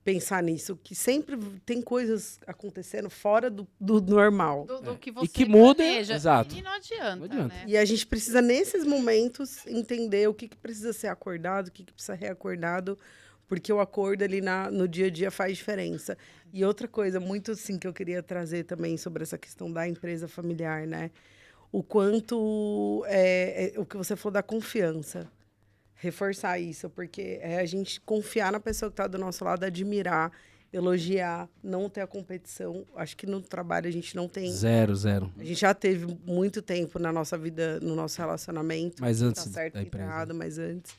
pensar nisso, que sempre tem coisas acontecendo fora do normal. Do que você E que muda, planeja. exato. E não adianta, Não adianta. né? E a gente precisa, nesses momentos, entender o que precisa ser acordado, o que precisa reacordado, porque o acordo ali no dia a dia faz diferença. E outra coisa muito, assim, que eu queria trazer também sobre essa questão da empresa familiar, né? O quanto, o que você falou da confiança. Reforçar isso, porque é a gente confiar na pessoa que está do nosso lado, admirar, elogiar, não ter a competição. Acho que no trabalho a gente não tem... Zero. A gente já teve muito tempo na nossa vida, no nosso relacionamento. Mas quem antes tá certo, da quem tá empresa. errado, mas antes.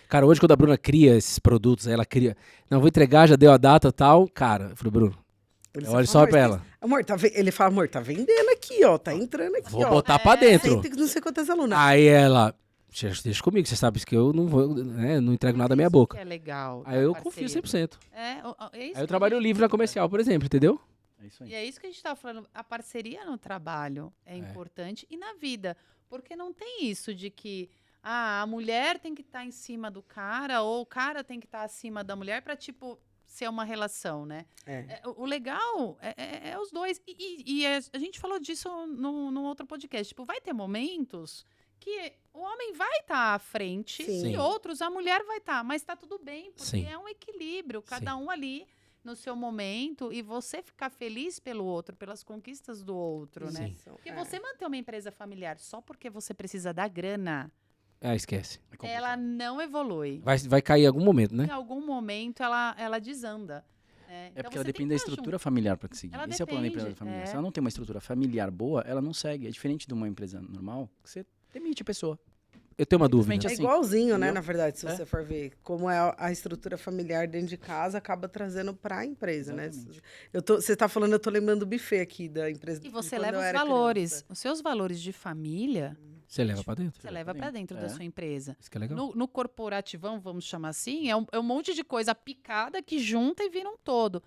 Cara, hoje quando a Bruna cria esses produtos, ela cria... Não, vou entregar, já deu a data e tal. Cara, eu falei, Bruno, olha só pra ela. Amor, ele fala, amor, tá vendendo aqui, ó. Tá entrando aqui, Vou ó. botar pra dentro. Não sei quantas alunas. Aí ela... Deixa comigo, você sabe que eu não vou, né, não entrego nada da minha boca. Que é legal. Aí eu confio 100%. É isso Aí que eu trabalho livre na comercial, por exemplo, entendeu? É isso aí. E é isso que a gente estava falando. A parceria no trabalho é importante e na vida. Porque não tem isso de que a mulher tem que estar em cima do cara ou o cara tem que estar acima da mulher para, tipo, ser uma relação, né? O legal é os dois. E a gente falou disso num outro podcast. Tipo, vai ter momentos que o homem vai estar à frente Sim. e outros a mulher vai estar. Mas está tudo bem, porque Sim. é um equilíbrio. Cada um ali no seu momento e você ficar feliz pelo outro, pelas conquistas do outro, né? Porque você manter uma empresa familiar só porque você precisa da grana, Esquece. ela não evolui. Vai cair em algum momento, né? Em algum momento ela desanda. É porque ela depende da estrutura familiar para seguir. Ela Esse é o problema da empresa depende, familiar. Se ela não tem uma estrutura familiar boa, ela não segue. É diferente de uma empresa normal, que você demite a pessoa. Eu tenho uma dúvida. Simplesmente É assim, igualzinho, né, entendeu? na verdade, se você for ver. Como é a estrutura familiar dentro de casa, acaba trazendo para a empresa, Exatamente. né? Você tá falando, eu tô lembrando do buffet aqui da empresa. E você quando leva eu os era valores. criança. Os seus valores de família, Você leva pra dentro? você leva para dentro da sua empresa. Isso que é legal. No corporativão, vamos chamar assim, é um monte de coisa picada que junta e vira um todo.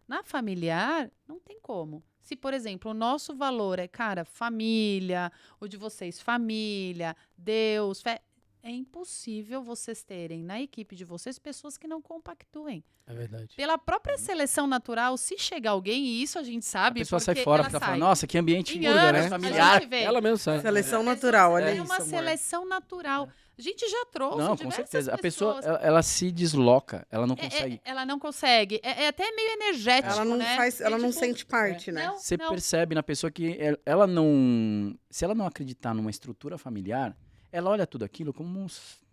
Na familiar, não tem como. Se, por exemplo, o nosso valor é, cara, família, o de vocês, família, Deus, fé, é impossível vocês terem na equipe de vocês pessoas que não compactuem. É verdade. Pela própria seleção natural, se chegar alguém, e isso a gente A sabe, pessoa sai porque fora, ela porque ela sai. fala, nossa, que ambiente Em burga, anos, né? a Familiar. gente vê. Ela mesmo sai. Seleção natural, olha É isso, uma amor. seleção natural. A gente já trouxe Não, com diversas certeza. A pessoa, pessoas. ela se desloca, ela não consegue. Ela não consegue. É até meio energético, Ela não né? ela não tipo, sente parte, né? não, Você não. percebe na pessoa que ela não... Se ela não acreditar numa estrutura familiar, ela olha tudo aquilo como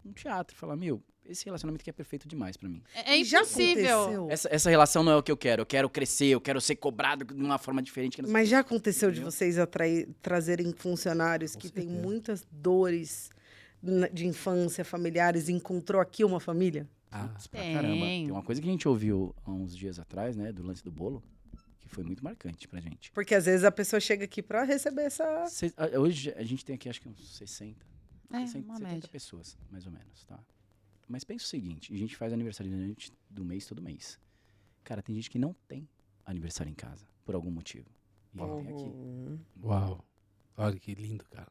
um teatro. Fala, meu, esse relacionamento aqui é perfeito demais pra mim. É Já impossível. aconteceu. Essa relação não é o que eu quero. Eu quero crescer, eu quero ser cobrado de uma forma diferente. Que não sei Mas já aconteceu de Entendeu? vocês trazerem funcionários que têm certeza. muitas dores de infância, familiares, e encontrou aqui uma família? Ah, pra caramba. Tem uma coisa que a gente ouviu há uns dias atrás, né, do lance do bolo, que foi muito marcante pra gente. Porque às vezes a pessoa chega aqui pra receber essa... Hoje a gente tem aqui acho que uns 60, É, 60 uma 70 média. pessoas, mais ou menos, tá? Mas pensa o seguinte, a gente faz aniversário do mês todo mês. Cara, tem gente que não tem aniversário em casa, por algum motivo. E ela vem aqui. uau. Olha que lindo, cara.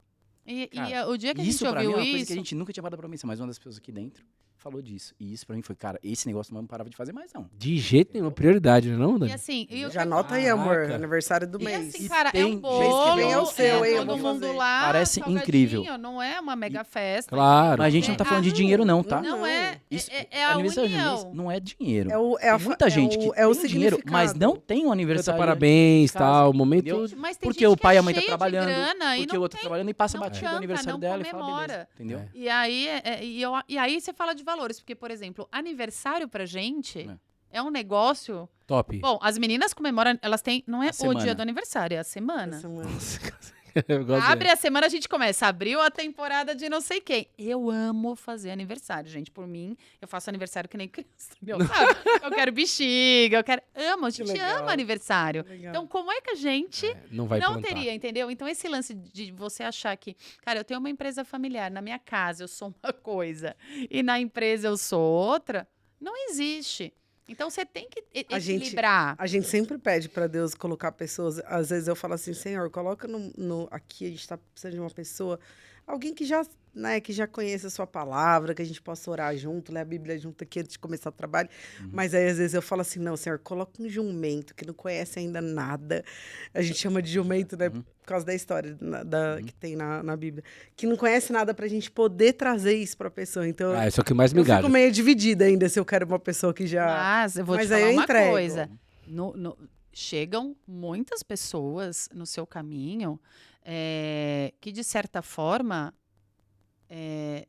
E o dia que a Isso gente pra mim é ouviu uma coisa isso... que a gente nunca tinha parado pra pensar, mas uma das pessoas aqui dentro falou disso. E isso pra mim foi, cara, esse negócio não parava de fazer mais, não. De jeito nenhum, prioridade, não, E Dani? assim... E Já anota aí, amor, Caraca. aniversário do E mês. assim, cara, é tem um gente bolo, que vem ao seu, hein, eu todo vou mundo fazer. lá, Parece salgadinho, incrível. Não é uma mega festa. Claro. Mas a gente não tá falando de dinheiro não, tá? Não é. Isso, É a aniversário de mês união. não é dinheiro. É Tem muita gente que é o tem dinheiro, mas significado. não tem um Canta aniversário. parabéns, em casa, tal, momento... entendeu? Mas tem Porque gente o pai e que a mãe tá cheia de trabalhando, grana e porque não o outro tem, trabalhando e passa não batido canta, o aniversário não dela e fala, comemora. beleza, entendeu? E aí, e aí você fala de valores, porque, por exemplo, aniversário pra gente é um negócio... Top. Bom, as meninas comemoram, elas têm, não é A o semana. dia do aniversário, é a semana. Eu gosto Abre a semana, a gente começa. Abriu a temporada de não sei quem. Eu amo fazer aniversário, gente. Por mim, eu faço aniversário que nem criança. Entendeu? Sabe? Eu quero bexiga, eu quero... Amo, a gente legal. ama aniversário. Legal. Então, como é que a gente... Não vai não plantar. teria, entendeu? Então, esse lance de você achar que, cara, eu tenho uma empresa familiar, na minha casa eu sou uma coisa e na empresa eu sou outra, não existe. Então, você tem que equilibrar. A gente sempre pede para Deus colocar pessoas. Às vezes eu falo assim, Senhor, coloca aqui, a gente está precisando de uma pessoa, alguém que já, né, que já conheça a sua palavra, que a gente possa orar junto, ler a Bíblia junto aqui antes de começar o trabalho. Mas aí, às vezes, eu falo assim, não, Senhor, coloca um jumento que não conhece ainda nada. A gente chama de jumento, né? Por causa da história que tem na Bíblia. Que não conhece nada pra gente poder trazer isso pra pessoa. Então, Isso é o que mais me eu fico engaja. meio dividida ainda se eu quero uma pessoa que já... Mas eu vou Mas te aí falar eu uma entrego. coisa. Chegam muitas pessoas no seu caminho que, de certa forma,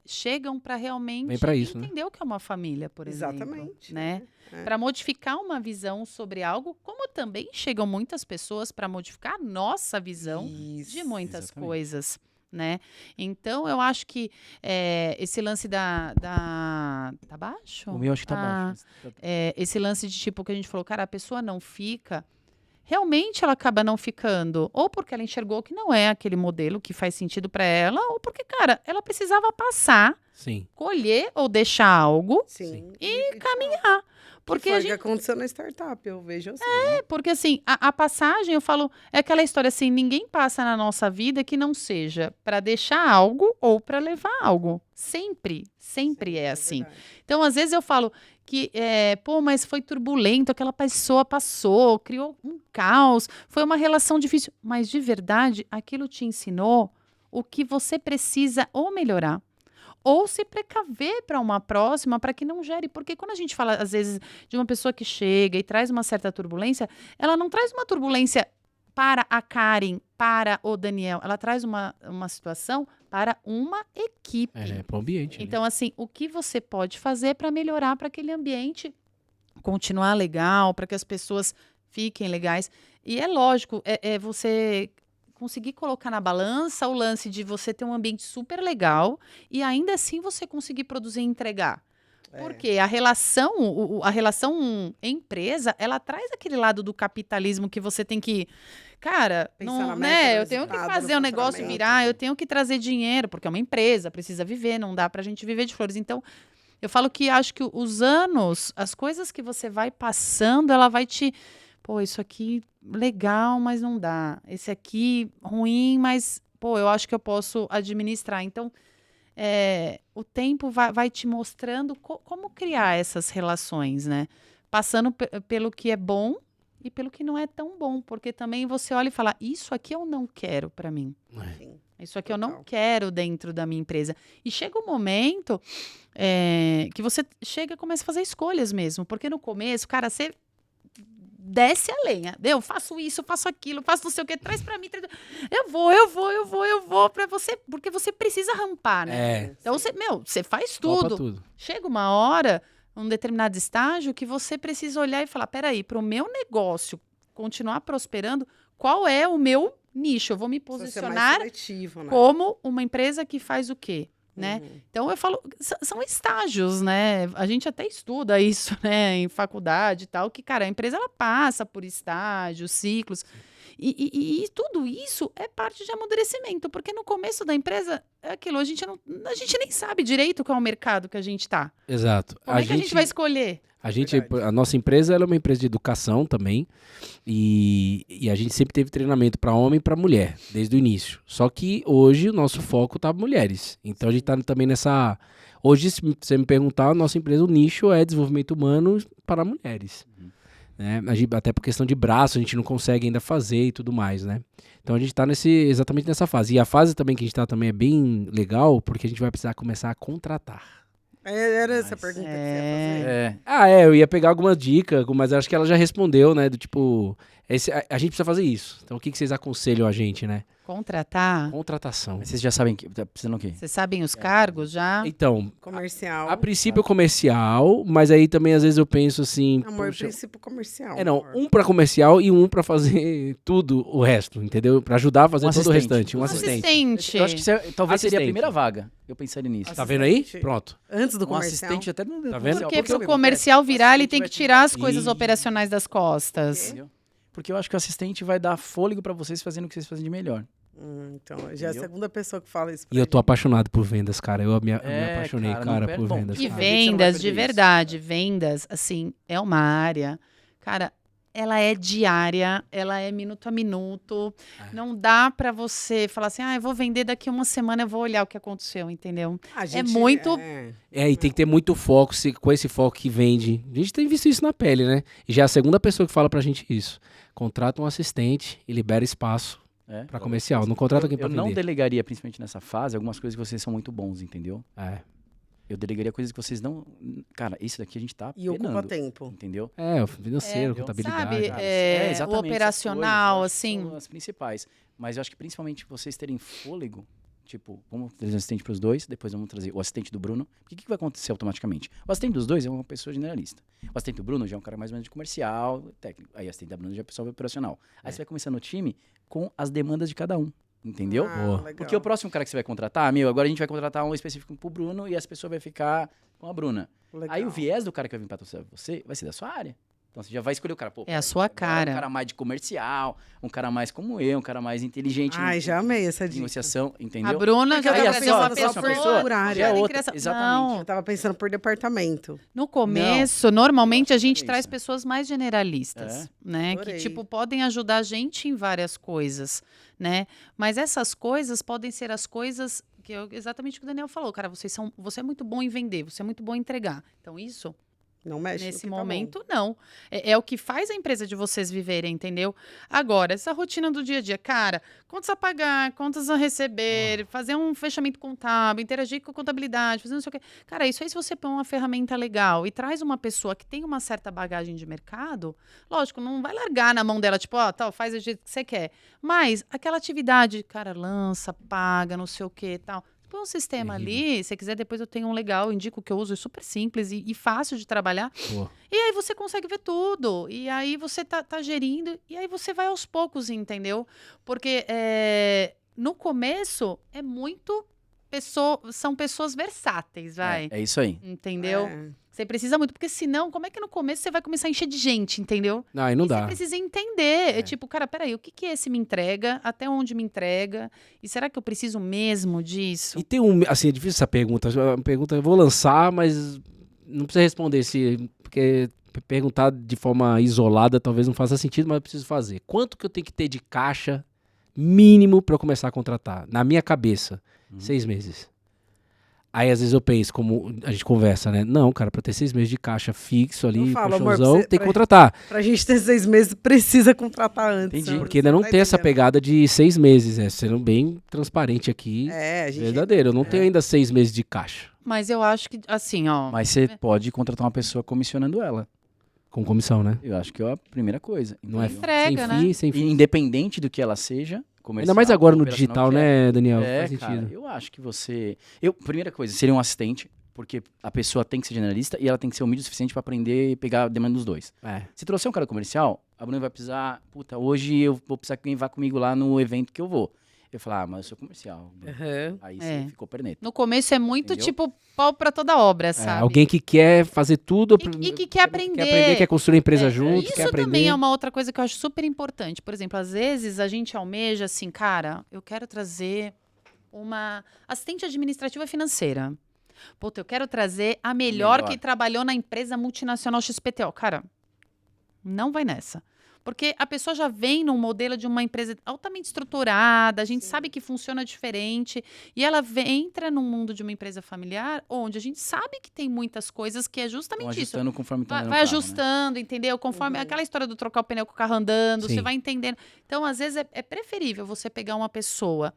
chegam para realmente Vem pra isso, né? entender o que é uma família, por exemplo. Exatamente. Né? Para modificar uma visão sobre algo, como também chegam muitas pessoas para modificar a nossa visão Isso. de muitas exatamente. coisas. né? Então, eu acho que esse lance Tá baixo? O meu acho que tá baixo. Esse lance de tipo que a gente falou, cara, a pessoa não fica... Realmente ela acaba não ficando, ou porque ela enxergou que não é aquele modelo que faz sentido para ela, ou porque, cara, ela precisava passar, Sim. colher ou deixar algo Sim. e caminhar. Porque Foi a o gente que aconteceu na startup, eu vejo assim. porque assim, a passagem, eu falo, é aquela história assim, ninguém passa na nossa vida que não seja para deixar algo ou para levar algo. Sempre é assim. verdade. Então, às vezes eu falo que, mas foi turbulento, aquela pessoa passou, criou um caos, foi uma relação difícil. Mas, de verdade, aquilo te ensinou o que você precisa ou melhorar, ou se precaver para uma próxima, para que não gere. Porque quando a gente fala, às vezes, de uma pessoa que chega e traz uma certa turbulência, ela não traz uma turbulência para a Karen, para o Daniel. Ela traz uma situação para uma equipe. Para o ambiente. Então, assim, o que você pode fazer para melhorar para aquele ambiente continuar legal, para que as pessoas fiquem legais. E é lógico, você conseguir colocar na balança o lance de você ter um ambiente super legal e ainda assim você conseguir produzir e entregar. Porque a relação empresa, ela traz aquele lado do capitalismo que você tem que... Cara, Pensar não, na meta, no eu tenho que resultado, fazer no o negócio faturamento. virar, eu tenho que trazer dinheiro, porque é uma empresa, precisa viver, não dá pra gente viver de flores. Então, eu falo que acho que os anos, as coisas que você vai passando, ela vai te... Pô, isso aqui legal, mas não dá. Esse aqui ruim, mas, pô, eu acho que eu posso administrar. Então, o tempo vai te mostrando como criar essas relações, né? Passando pelo que é bom e pelo que não é tão bom. Porque também você olha e fala, isso aqui eu não quero para mim. Sim. Isso aqui eu não Total. quero dentro da minha empresa. E chega um momento que você chega e começa a fazer escolhas mesmo. Porque no começo, cara, você desce a lenha. Eu faço isso, faço aquilo, faço não sei o que, traz pra mim. Eu vou pra você, porque você precisa rampar, né? Então você faz Topa tudo. tudo. Chega uma hora, um determinado estágio, que você precisa olhar e falar, peraí, pro meu negócio continuar prosperando, qual é o meu nicho? Eu vou me Precisa ser mais posicionar seletivo, né? como uma empresa que faz o quê? Né? Uhum. Então eu falo, são estágios, né? A gente até estuda isso, né, em faculdade e tal, que, cara, a empresa ela passa por estágios, ciclos. E tudo isso é parte de amadurecimento, porque no começo da empresa é aquilo, a gente nem sabe direito qual é o mercado que a gente tá. Exato. Como é que a gente vai escolher? A nossa empresa ela é uma empresa de educação também e a gente sempre teve treinamento para homem e para mulher, desde o início. Só que hoje o nosso foco tá mulheres. Então a gente tá também nessa... Hoje, se você me perguntar, a nossa empresa, o nicho é desenvolvimento humano para mulheres. Né? Até por questão de braço, a gente não consegue ainda fazer e tudo mais, né? Então a gente tá exatamente nessa fase. E a fase também que a gente tá também é bem legal, porque a gente vai precisar começar a contratar. Era essa a pergunta que você ia fazer. Eu ia pegar algumas dicas, mas acho que ela já respondeu, né? Do tipo, a gente precisa fazer isso. Então o que vocês aconselham a gente, né? Contratar? Contratação. Mas vocês já sabem que tá precisando o quê? Vocês sabem os cargos já? Então, Comercial. a princípio comercial, mas aí também às vezes eu penso assim... Amor, poxa, princípio comercial. não, amor. um pra comercial e um pra fazer tudo o resto, entendeu? Pra ajudar a fazer Um todo o assistente. restante. Um assistente. Eu acho que talvez seria a Assistente. primeira vaga. Eu pensaria nisso. Tá vendo aí? Assistente. Pronto. Antes do Um comercial. assistente até no Tá vendo? Porque pro sabe o que comercial acontece? virar, O ele assistente tem vai que te tirar dar- as coisas Ih. operacionais das costas. Entendeu? Porque eu acho que o assistente vai dar fôlego pra vocês fazendo o que vocês fazem de melhor. Então, já é a Entendeu? segunda pessoa que fala isso pra E eu tô gente. apaixonado por vendas, cara. Eu me apaixonei, cara, não cara, perde- por bom, vendas. E Cara, vendas, você de não vai perder verdade, vendas, assim, é uma área. Cara, ela é diária, ela é minuto a minuto. Não dá pra você falar assim, eu vou vender daqui uma semana, eu vou olhar o que aconteceu, entendeu? A gente, muito- E tem que ter muito foco, com esse foco que vende. A gente tem visto isso na pele, né? E já é a segunda pessoa que fala pra gente isso. Contrata um assistente e libera espaço pra comercial. Não contrata alguém pra Eu não vender. delegaria, principalmente nessa fase, algumas coisas que vocês são muito bons, entendeu? Eu delegaria coisas que vocês não... Cara, isso daqui a gente tá E ocupa penando, tempo. entendeu? O financeiro, É, contabilidade. sabe, Exatamente, o essas operacional, coisas, eu acho que assim. são as principais. Mas eu acho que principalmente vocês terem fôlego, tipo, vamos trazer um assistente pros dois, depois vamos trazer o assistente do Bruno. Porque o que vai acontecer automaticamente? O assistente dos dois é uma pessoa generalista. O assistente do Bruno já é um cara mais ou menos de comercial, técnico. Aí o assistente da Bruno já é pessoa operacional. Aí você vai começando o time com as demandas de cada um. Entendeu? Boa. Legal. Porque o próximo cara que você vai contratar, agora a gente vai contratar um específico pro Bruno e essa pessoa vai ficar com a Bruna. Legal. Aí o viés do cara que vai vir patrocinar você vai ser da sua área. Então você já vai escolher o cara. Pô, É a sua agora cara. Um cara mais de comercial, um cara mais como eu, um cara mais inteligente Ai, já amei essa em dica. negociação, entendeu? A Bruna Porque já eu vai tava trazer pensando uma só pessoa. por pessoa, já já é tem outra, criação. exatamente. Não, Eu tava pensando por departamento. no começo, normalmente a gente Isso. traz pessoas mais generalistas, né? Adorei. Que, tipo, podem ajudar a gente em várias coisas, né? Mas essas coisas podem ser as coisas que exatamente o que o Daniel falou. Cara, você é muito bom em vender, você é muito bom em entregar. Então, isso, Não mexe no nesse que tá bom. momento, não. É o que faz a empresa de vocês viverem, entendeu? Agora, essa rotina do dia a dia, cara, contas a pagar, contas a receber, fazer um fechamento contábil, interagir com a contabilidade, fazer não sei o quê. Cara, isso aí se você põe uma ferramenta legal e traz uma pessoa que tem uma certa bagagem de mercado, lógico, não vai largar na mão dela, tipo, ó, tal, faz do jeito que você quer. Mas aquela atividade, cara, lança, paga, não sei o quê, tal. Põe um sistema ali, se quiser, depois eu tenho um legal, eu indico o que eu uso, é super simples e fácil de trabalhar. Boa. E aí você consegue ver tudo. E aí você tá gerindo, e aí você vai aos poucos, entendeu? Porque no começo é muito são pessoas versáteis, vai. É isso aí. Entendeu? É. Você precisa muito, porque senão, como é que no começo você vai começar a encher de gente, entendeu? Não, aí não E dá. você precisa entender. É tipo, cara, peraí, o que esse me entrega? Até onde me entrega? E será que eu preciso mesmo disso? E tem assim, é difícil essa pergunta. É uma pergunta eu vou lançar, mas não precisa responder porque perguntar de forma isolada talvez não faça sentido, mas eu preciso fazer. Quanto que eu tenho que ter de caixa mínimo para eu começar a contratar? Na minha cabeça, 6 meses. Aí às vezes eu penso, como a gente conversa, né? Não, cara, para ter 6 meses de caixa fixo ali, Eu falo, amor, colchãozão, pra tem que você- contratar. Pra gente ter 6 meses, precisa contratar antes. Entendi. Porque ainda não Tá tem essa entendendo? pegada de 6 meses, sendo bem transparente aqui. É, a gente... Verdadeiro, eu não tenho ainda 6 meses de caixa Mas eu acho que, assim, ó. Mas você pode contratar uma pessoa comissionando ela. com comissão, né? Eu acho que é a primeira coisa. Não é entendeu? Entrega, sem né? fee, sem E fee. independente do que ela seja, comercial, Ainda mais agora no operacional, digital, que é. né, Daniel? É, Faz cara, sentido. eu acho que você... Primeira coisa, seria um assistente, porque a pessoa tem que ser generalista e ela tem que ser humilde o suficiente pra aprender e pegar a demanda dos dois. É. Se trouxer um cara comercial, a Bruna vai precisar... Puta, hoje eu vou precisar que alguém vá comigo lá no evento que eu vou. Eu falo, mas eu sou comercial. Aham. Aí É. você ficou perneta. No começo é muito, Entendeu? tipo, pau pra toda obra, É, sabe? alguém que quer fazer tudo. E que quer aprender. Quer aprender, quer construir a empresa É, junto, Isso quer aprender. também é uma outra coisa que eu acho super importante. Por exemplo, às vezes a gente almeja assim, cara, eu quero trazer uma assistente administrativa financeira. Puta, eu quero trazer a melhor melhor. que trabalhou na empresa multinacional XPTO. Cara, não vai nessa. Porque a pessoa já vem num modelo de uma empresa altamente estruturada, a gente sabe que funciona diferente, e ela entra no mundo de uma empresa familiar, onde a gente sabe que tem muitas coisas que é Vão justamente isso. ajustando conforme tá Vai, andando vai o carro, né? ajustando, entendeu? Conforme aquela história do trocar o pneu com o carro andando, Sim. você vai entendendo. Então, às vezes, é preferível você pegar uma pessoa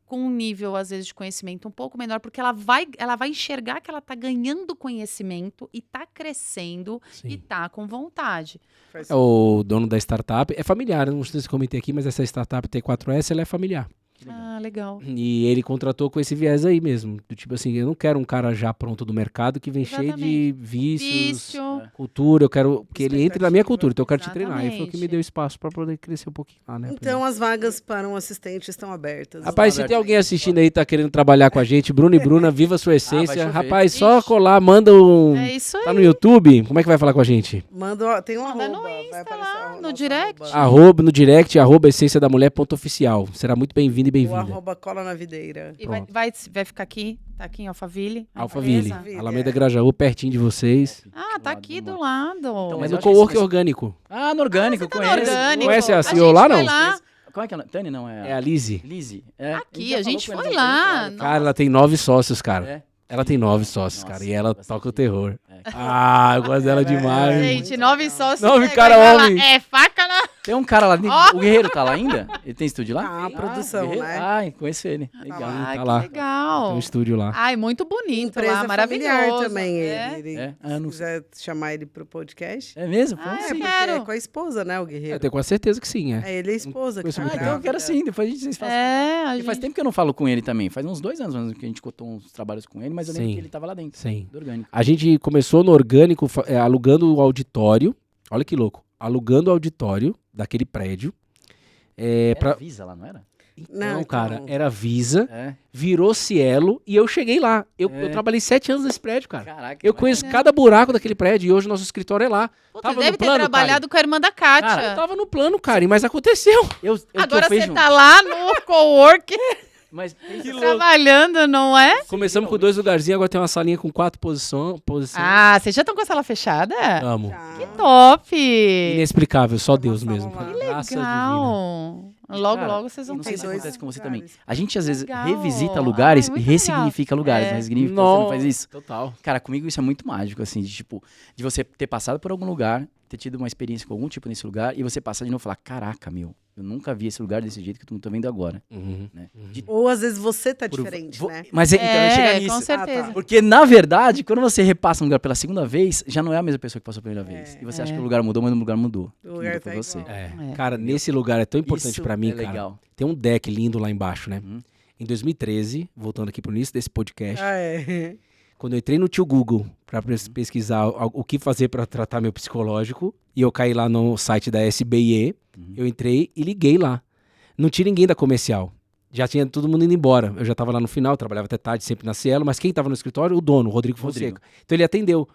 com um nível, às vezes, de conhecimento um pouco menor, porque ela vai enxergar que ela está ganhando conhecimento e está crescendo e Sim. está com vontade. Faz É o dono da startup. É familiar, eu não sei se comentei aqui, mas essa startup T4S ela é familiar. Ah, legal. E ele contratou com esse viés aí mesmo. Do tipo assim, eu não quero um cara já pronto do mercado que vem cheio de Exatamente. vícios, Vício. cultura. Eu quero que ele entre na minha cultura. Então eu quero te Exatamente. treinar. E foi o que me deu espaço para poder crescer um pouquinho lá, né? Então, as vagas para um assistente estão abertas. Rapaz, se tem alguém assistindo aí, tá querendo trabalhar com a gente, Bruno e Bruna, viva a sua essência. chover. Rapaz, só Ixi. colar, manda um. É isso aí. Tá no YouTube? Como é que vai falar com a gente? Manda, tem um Manda arroba. no vai Insta aparecer lá, o no nosso direct. arroba. No direct, @essenciadamulher.oficial. Será muito bem-vindo e O bem-vinda. arroba cola na videira. E Pronto. vai ficar aqui, tá aqui em Alphaville. a Alphaville, empresa. Alameda Grajaú, pertinho de vocês. Ah, tá lado aqui do do mar. lado. Então, Mas mas no eu acho que co-work esse- orgânico. Ah, no orgânico, Tá conheço. no orgânico. Conhece a gente CEO lá, foi não? lá. Como é que ela... Tânia não é? É a Lizzie. Lizzie. É. Aqui, já a gente falou com foi eles há um lá. tempo, olha. Cara, ela tem 9 sócios, cara. É. Ela tem 9 sócios, Nossa, cara. E ela bastante toca o gente. terror. É. Ah, eu gosto dela demais. Gente, muito 9 legal. sócios. 9 pega cara ela, homem. É faca na... Tem um cara lá, Ó. o Guerreiro tá lá ainda? Ele tem estúdio lá? Ah, a produção, Guerreiro? né? Ai, conheço ele. Legal. lá. Ai, tá que lá. legal. Tem um estúdio lá. Ai, muito bonito Empresa lá, maravilhoso. familiar também, É. ele. É? Ah, Se não quiser chamar ele pro podcast. É mesmo? Ah, Vamos eu sim. Porque quero. é com a esposa, né, o Guerreiro? Eu tenho quase certeza que sim, é. É, ele é a esposa. Conheço tá muito Ah, então eu quero grávida. sim, depois vocês fazem. É, a Porque gente... faz tempo que eu não falo com ele também. Faz uns 2 anos que a gente cotou uns trabalhos com ele, mas eu lembro Sim. que ele tava lá dentro. Sim. Do orgânico. A gente começou no orgânico, alugando o auditório. Olha que louco. Alugando o auditório daquele prédio. Era Pra... Visa lá, não era? Não, cara, era Visa, É. virou Cielo e eu cheguei lá. Eu É. trabalhei 7 anos nesse prédio, cara. Caraca. Eu conheço cada buraco daquele prédio e hoje o nosso escritório é lá. Pô, Tava você no deve ter plano, trabalhado com a irmã da Kátia. Cara, eu tava no plano, cara, mas aconteceu. Agora você tá lá no cowork Mas trabalhando, não é? Começamos com 2 lugarzinhos, agora tem uma salinha com 4 posições. Ah, vocês já estão com a sala fechada? Amo. Que top! Inexplicável, só Deus sala mesmo. lá. cara. Que Graça divina. Legal. Logo, Cara, logo vocês vão não sei ter se dois acontece com você lugares. também. A gente às vezes Legal. revisita lugares Ai, e muito ressignifica legal. lugares. É. Não ressignifica, você não faz isso? Total. Cara, comigo isso é muito mágico, assim, de tipo, de você ter passado por algum lugar, ter tido uma experiência com algum tipo nesse lugar, e você passar de novo e falar, caraca, meu, eu nunca vi esse lugar desse jeito que eu tô vendo agora, né? De- Ou às vezes você tá por- diferente, vo- né? Mas então eu chegar É, nisso. com certeza. Porque, na verdade, quando você repassa um lugar pela segunda vez, já não é a mesma pessoa que passou pela primeira vez. E você acha que o lugar mudou, mas o lugar mudou. O lugar Mudou foi tá você. igual. É. Cara, nesse lugar é tão importante Isso pra mim, é cara. legal. Tem um deck lindo lá embaixo, né? Uhum. Em 2013, voltando aqui pro início desse podcast, Ah, é. quando eu entrei no tio Google pra pesquisar o que fazer pra tratar meu psicológico, e eu caí lá no site da SBIE, eu entrei e liguei lá. Não tinha ninguém da comercial. Já tinha todo mundo indo embora. Eu já tava lá no final, trabalhava até tarde, sempre na Cielo, mas quem tava no escritório? O dono, o Rodrigo Fonseca. Então ele atendeu.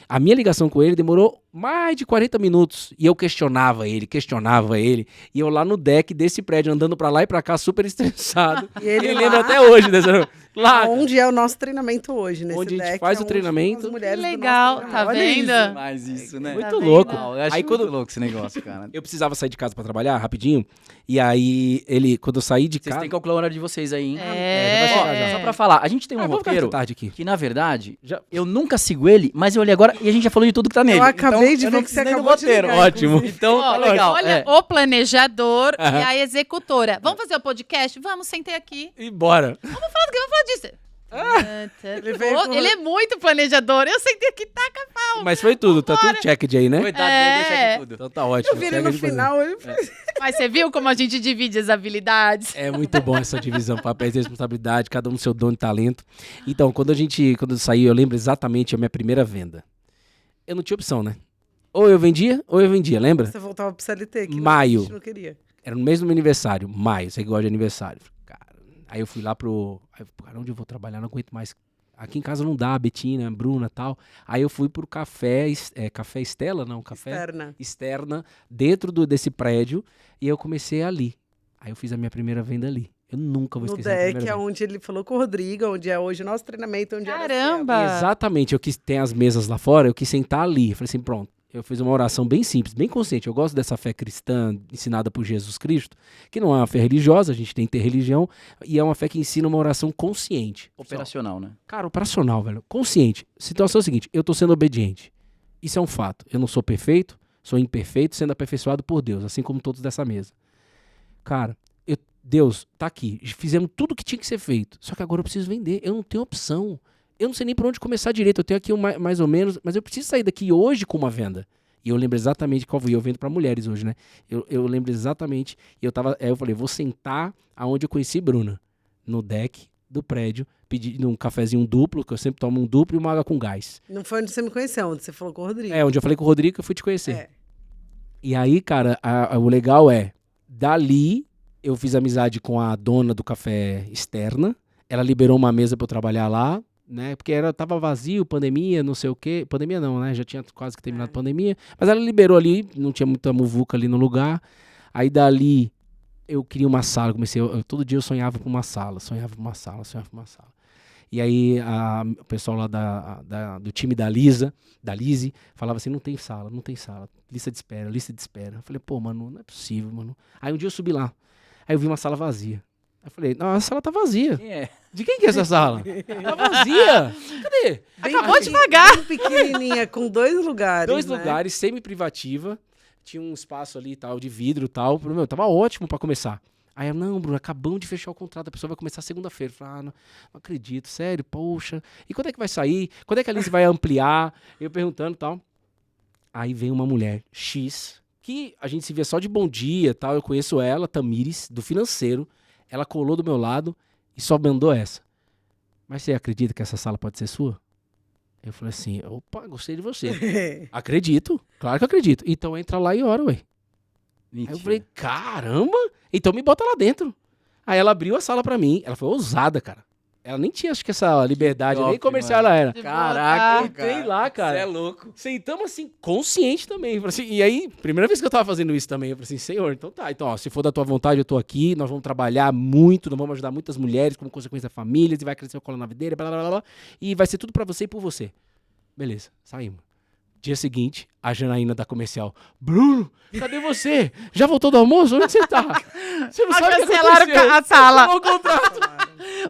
A minha ligação com ele demorou mais de 40 minutos. E eu questionava ele. E eu lá no deck desse prédio, andando pra lá e pra cá, super estressado. E ele lá- lembra até hoje dessa... Lá, Onde é o nosso treinamento hoje, nesse Onde a gente deck, faz é o onde treinamento. as mulheres Que do nosso legal, treinamento. tá Olha vendo? isso. Mais isso, né? muito Tá louco. Não, eu acho Aí muito quando louco esse negócio, cara. eu precisava sair de casa pra trabalhar, rapidinho, e aí quando eu saí de Vocês casa... têm que calcular o horário de vocês aí, hein? já vai chegar já. Ó, só pra falar, a gente tem um vamos ficar roteiro até tarde aqui. que, na verdade, Já- eu nunca sigo ele, mas eu olhei agora e a gente já falou de tudo que tá nele. acabei de eu ver não que você precisei do acabou de roteiro. ligar, Ótimo. inclusive. Então, tá legal. Olha, é. o planejador e a executora. Vamos fazer o podcast? Vamos, sentei aqui. E bora. Vamos falar disso. Ele veio com- Ele é muito planejador. Eu sentei aqui, taca pau. Mas foi tudo, tá tudo checked aí, né? Cuidado dele, deixa É. aqui tudo. Então tá ótimo. Eu vi ele Segue no de fazer. final, ele fez... Mas você viu como a gente divide as habilidades? É muito bom essa divisão, papéis de responsabilidade, cada um no seu dono de talento. Então, quando eu saí, eu lembro exatamente a minha primeira venda. Eu não tinha opção, né? Ou eu vendia, lembra? Você voltava pro CLT, que Maio. a gente não queria. Era no mês do meu aniversário, maio, você que gosta de aniversário. Cara, aí eu fui lá cara, onde eu vou trabalhar? Não aguento mais. Aqui em casa não dá, a Betina, a Bruna e tal. Aí eu fui pro café Estela, não, café Externa. externa, dentro desse prédio, e eu comecei ali. Aí eu fiz a minha primeira venda ali. Eu nunca vou No esquecer a deck, primeira é venda. onde ele falou com o Rodrigo, onde é hoje o nosso treinamento, onde era Caramba! Exatamente, eu quis ter as mesas lá fora, eu quis sentar ali. Eu falei assim, pronto. Eu fiz uma oração bem simples, bem consciente. Eu gosto dessa fé cristã ensinada por Jesus Cristo, que não é uma fé religiosa, a gente tem que ter religião, e é uma fé que ensina uma oração consciente. Operacional, né? Cara, operacional, velho. Consciente. Situação é a seguinte, eu tô sendo obediente. Isso é um fato. Eu não sou perfeito, sou imperfeito, sendo aperfeiçoado por Deus, assim como todos dessa mesa. Cara, Deus tá aqui. Fizemos tudo que tinha que ser feito. Só que agora eu preciso vender. Eu não tenho opção. Eu não sei nem por onde começar direito. Eu tenho aqui mais ou menos, mas eu preciso sair daqui hoje com uma venda. E eu lembro exatamente qual foi. Eu vendo pra mulheres hoje, né? Eu lembro exatamente. E eu falei, vou sentar aonde eu conheci Bruna. No deck do prédio. Pedi um cafezinho duplo, que eu sempre tomo um duplo e uma água com gás. Não foi onde você me conheceu, onde você falou com o Rodrigo. É, onde eu falei com o Rodrigo que eu fui te conhecer. É. E aí, cara, o legal é, dali eu fiz amizade com a dona do café externa. Ela liberou uma mesa pra eu trabalhar lá, né? Porque tava vazio, pandemia, não sei o quê. Pandemia não, né? Já tinha quase que terminado a pandemia. Mas ela liberou ali, não tinha muita muvuca ali no lugar. Aí dali eu queria uma sala, todo dia eu sonhava com uma sala, sonhava com uma sala. E aí o pessoal lá do time da Lise, falava assim, não tem sala, lista de espera. Eu falei, pô, mano, não é possível, mano. Aí um dia eu subi lá, aí eu vi uma sala vazia. Aí eu falei, não, a sala tá vazia. Quem é? De quem que é essa sala? Tá vazia. Cadê? Acabou de pagar. Bem pequenininha, com 2 lugares, 2 né? lugares, semi-privativa, tinha um espaço ali tal, de vidro e tal. Meu, tava ótimo pra começar. Aí eu, não, Bruno, acabamos de fechar o contrato, a pessoa vai começar segunda-feira. Eu falei, não acredito, sério, poxa. E quando é que vai sair? Quando é que a Alice vai ampliar? Eu perguntando e tal. Aí vem uma mulher, X, que a gente se via só de bom dia e tal. Eu conheço ela, Tamires, do financeiro. Ela colou do meu lado e só mandou essa. Mas você acredita que essa sala pode ser sua? Eu falei assim, opa, gostei de você. Acredito, claro que acredito. Então entra lá e ora, ué. Aí eu falei, caramba, então me bota lá dentro. Aí ela abriu a sala pra mim, ela foi ousada, cara. Ela nem tinha, acho que essa liberdade, top, nem comercial mano. ela era. De Caraca, botar. Entrei lá, cara. Você é louco. Sentamos assim, consciente também. Eu falei assim, e aí, primeira vez que eu tava fazendo isso também, eu falei assim, Senhor, então tá. Então, ó, se for da tua vontade, eu tô aqui, nós vamos trabalhar muito, nós vamos ajudar muitas mulheres, como consequência famílias, e vai crescer o colo na videira, blá, blá, blá, blá, e vai ser tudo pra você e por você. Beleza, saímos. Dia seguinte, a Janaína da comercial. Bruno, cadê você? Já voltou do almoço? Onde você tá? Você não sabe o que Cancelaram aconteceu. a sala. Cancelou o contrato.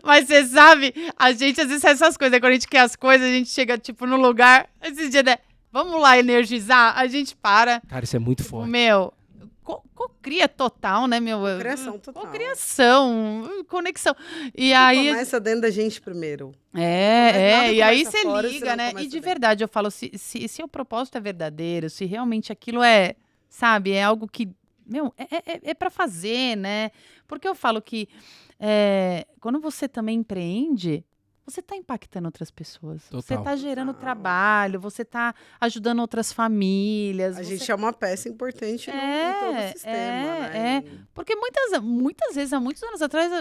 Mas você sabe, a gente às vezes faz essas coisas. Quando a gente quer as coisas, a gente chega, tipo, no lugar. Esses dias, né? Vamos lá energizar? A gente para. Cara, isso é muito Tipo, forte. meu, cria total, né, meu? Criação total. Cocriação, conexão. E aí. Começa dentro da gente primeiro. E nada aí começa você fora, liga, senão né? começa E de dentro. verdade, eu falo, se o propósito é verdadeiro, se realmente aquilo é, sabe, é algo que, meu, é pra fazer, né? Porque eu falo que quando você também empreende, você tá impactando outras pessoas. Você Total. tá gerando Total. trabalho, você tá ajudando outras famílias. A você- gente é uma peça importante em todo o sistema, né? Porque muitas vezes, há muitos anos atrás,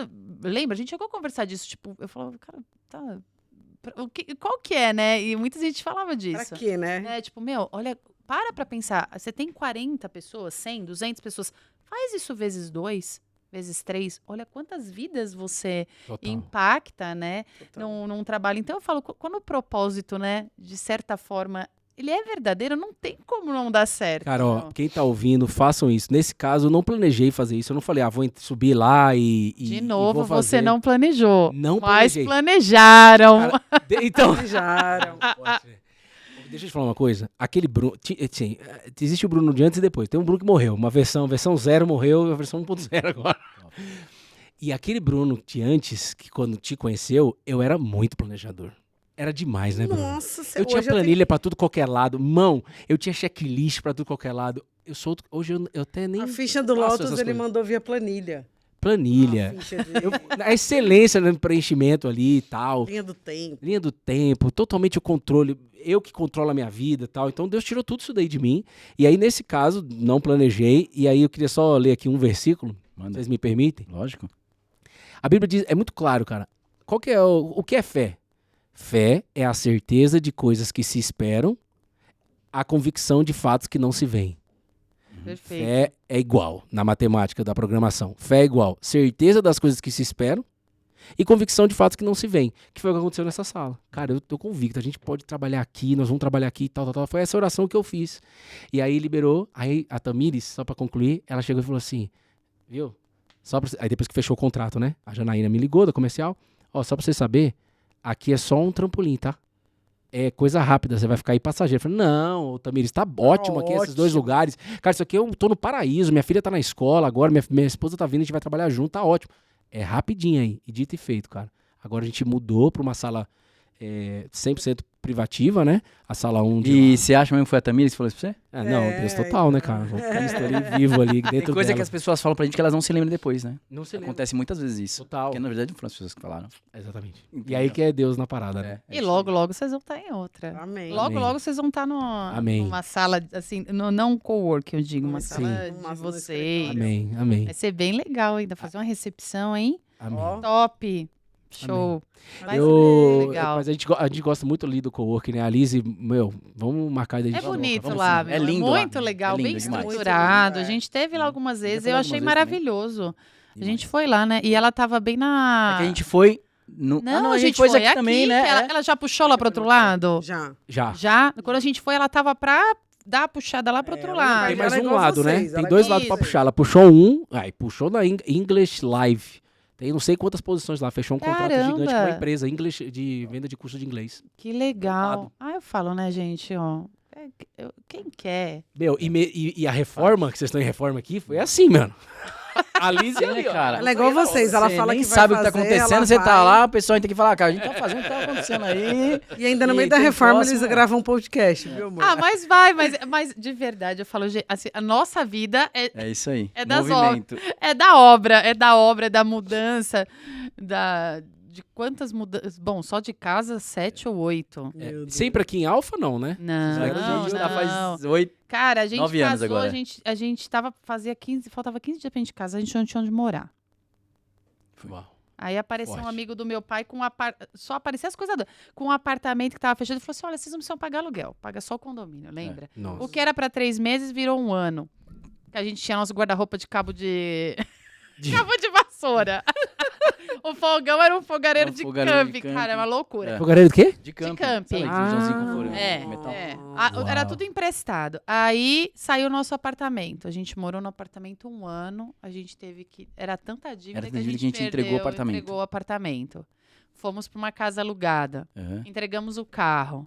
lembra, a gente chegou a conversar disso, tipo, eu falava, cara, tá, qual que é, né? E muita gente falava Pra disso. quê, né? Tipo, meu, olha, pra pensar, você tem 40 pessoas, 100, 200 pessoas, faz isso vezes 2, vezes 3, olha quantas vidas você Total. impacta, né, Total. num trabalho. Então eu falo, quando o propósito, né, de certa forma, ele é verdadeiro, não tem como não dar certo. Cara, ó, não. quem tá ouvindo, façam isso. Nesse caso, eu não planejei fazer isso. Eu não falei, vou subir lá e De e novo, vou fazer. você não planejou. Não Mas planejei. planejaram. Cara, então, Planejaram. deixa eu te falar uma coisa. Aquele Bruno, assim, existe o Bruno de antes e depois. Tem um Bruno que morreu. Uma versão 0 morreu, a versão 1.0 agora. E aquele Bruno de antes, que quando te conheceu, eu era muito planejador. Era demais, né, Bruno? Nossa, Eu tinha hoje planilha pra tudo qualquer lado. Mão, eu tinha checklist pra tudo qualquer lado. Hoje eu até nem A ficha do faço Lotus essas ele coisas. mandou via planilha. Planilha. A ficha de A excelência no preenchimento ali e tal. linha do tempo. Linha do tempo, totalmente o controle. Eu que controlo a minha vida e tal. Então Deus tirou tudo isso daí de mim. E aí, nesse caso, não planejei. E aí eu queria só ler aqui um versículo. Manda. Vocês me permitem? Lógico. A Bíblia diz, é muito claro, cara. Qual que é o que é fé? Fé é a certeza de coisas que se esperam, a convicção de fatos que não se veem. Perfeito. Fé é igual na matemática da programação. Fé é igual certeza das coisas que se esperam e convicção de fatos que não se veem. Que foi o que aconteceu nessa sala. Cara, eu tô convicto, a gente pode trabalhar aqui, nós vamos trabalhar aqui e tal, tal, tal. Foi essa oração que eu fiz. E aí liberou, aí a Tamires, só pra concluir, ela chegou e falou assim, viu? Aí depois que fechou o contrato, né? A Janaína me ligou da comercial. Ó, só pra você saber, aqui é só um trampolim, tá? É coisa rápida, você vai ficar aí passageiro. Eu falei, não, Tamires, tá ótimo aqui esses dois ótimo. lugares. Cara, isso aqui eu tô no paraíso, minha filha tá na escola agora, minha esposa tá vindo, a gente vai trabalhar junto, tá ótimo. É rapidinho aí, e dito e feito, cara. Agora a gente mudou pra uma sala 100% privativa, né? A sala 1 de E lá. você acha mesmo que foi a Tamires que falou isso pra você? Não, Deus total, né, cara? O Cristo ali, vivo ali, dentro Tem coisa dela. que as pessoas falam pra gente que elas não se lembram depois, né? Não se lembra. Acontece muitas vezes isso. Total. Porque na verdade não foram as pessoas que falaram. Exatamente. E Entendeu? aí que é Deus na parada, né? E logo, logo vocês vão estar em outra. Amém. Logo, Amém. logo vocês vão estar Amém. numa sala, assim, não um co-work, eu digo, uma Sim. sala Uma de sala vocês. Amém, amém, Vai ser bem legal ainda, fazer uma recepção, hein? amém. Ó, Top! Show! Vai Eu- ser legal. Mas a gente gosta muito ali do coworking, né? A Lizzie, meu, vamos marcar daí. É bonito lá, sim. meu. É lindo muito lá. legal, É lindo bem demais. estruturado. Muito lindo, A gente teve lá algumas vezes, foi eu lá achei algumas vezes também. maravilhoso. A Demais. gente foi lá, né? E ela tava bem na. É que a gente foi. Não, a gente foi aqui também, que né? ela já puxou lá pro outro lado? já. Já. Já? Quando a gente foi, ela tava pra dar a puxada lá pro outro ela lado. Tem Ela mais é um igual lado, vocês, né? Tem ela é dois igual lados pra vocês. puxar. Ela puxou um, aí puxou na English Live. Tem não sei quantas posições lá. Fechou um contrato Caramba! gigante com uma empresa de venda de curso de inglês. Que legal. Lado. Ah, eu falo, né, gente, ó. Quem quer? Meu, e a reforma, que vocês estão em reforma aqui, foi assim, mano. A Lizzie ali, ó. cara. Ela é igual vocês, ela Você fala nem que vai sabe o que tá fazer, acontecendo, ela você tá vai. lá, o pessoal tem que falar, cara, a gente tá fazendo o que tá acontecendo aí. E ainda no E meio da tem reforma próximo, eles é. gravam um podcast, viu, amor? Ah, mas vai, mas de verdade, eu falo, gente, assim, a nossa vida É isso aí. É das Movimento. é da mudança, de quantas mudanças? Bom, só de casa, 7 ou 8. É, Meu Deus. sempre aqui em Alfa, não, né? Não, Aqui a gente tá não. faz 8. Cara, a gente 9 anos casou, agora. a gente tava, faltava 15 dias pra gente casa, a gente não tinha onde morar. Uau. Aí apareceu um Forte. amigo do meu pai só aparecia as coisas com um apartamento que tava fechado. Ele falou assim: olha, vocês não precisam pagar aluguel, paga só o condomínio, lembra? Nossa. O que era pra 3 meses virou 1 ano. Que a gente tinha nosso guarda-roupa de cabo de cabo de vassoura. O fogão era um fogareiro Um de fogareiro de camping, camping. cara, é uma loucura. É. Fogareiro do quê? De camping. camping. Sabe, aquele feijãozinho com Ah. folha É, metal? Era Uau. tudo emprestado. Aí saiu o nosso apartamento. A gente morou no apartamento 1 ano. A gente teve que. Era tanta dívida, Era que tanta a dívida gente que a gente entregou o apartamento. Entregou o apartamento. Fomos para uma casa alugada. Aham. Entregamos o carro.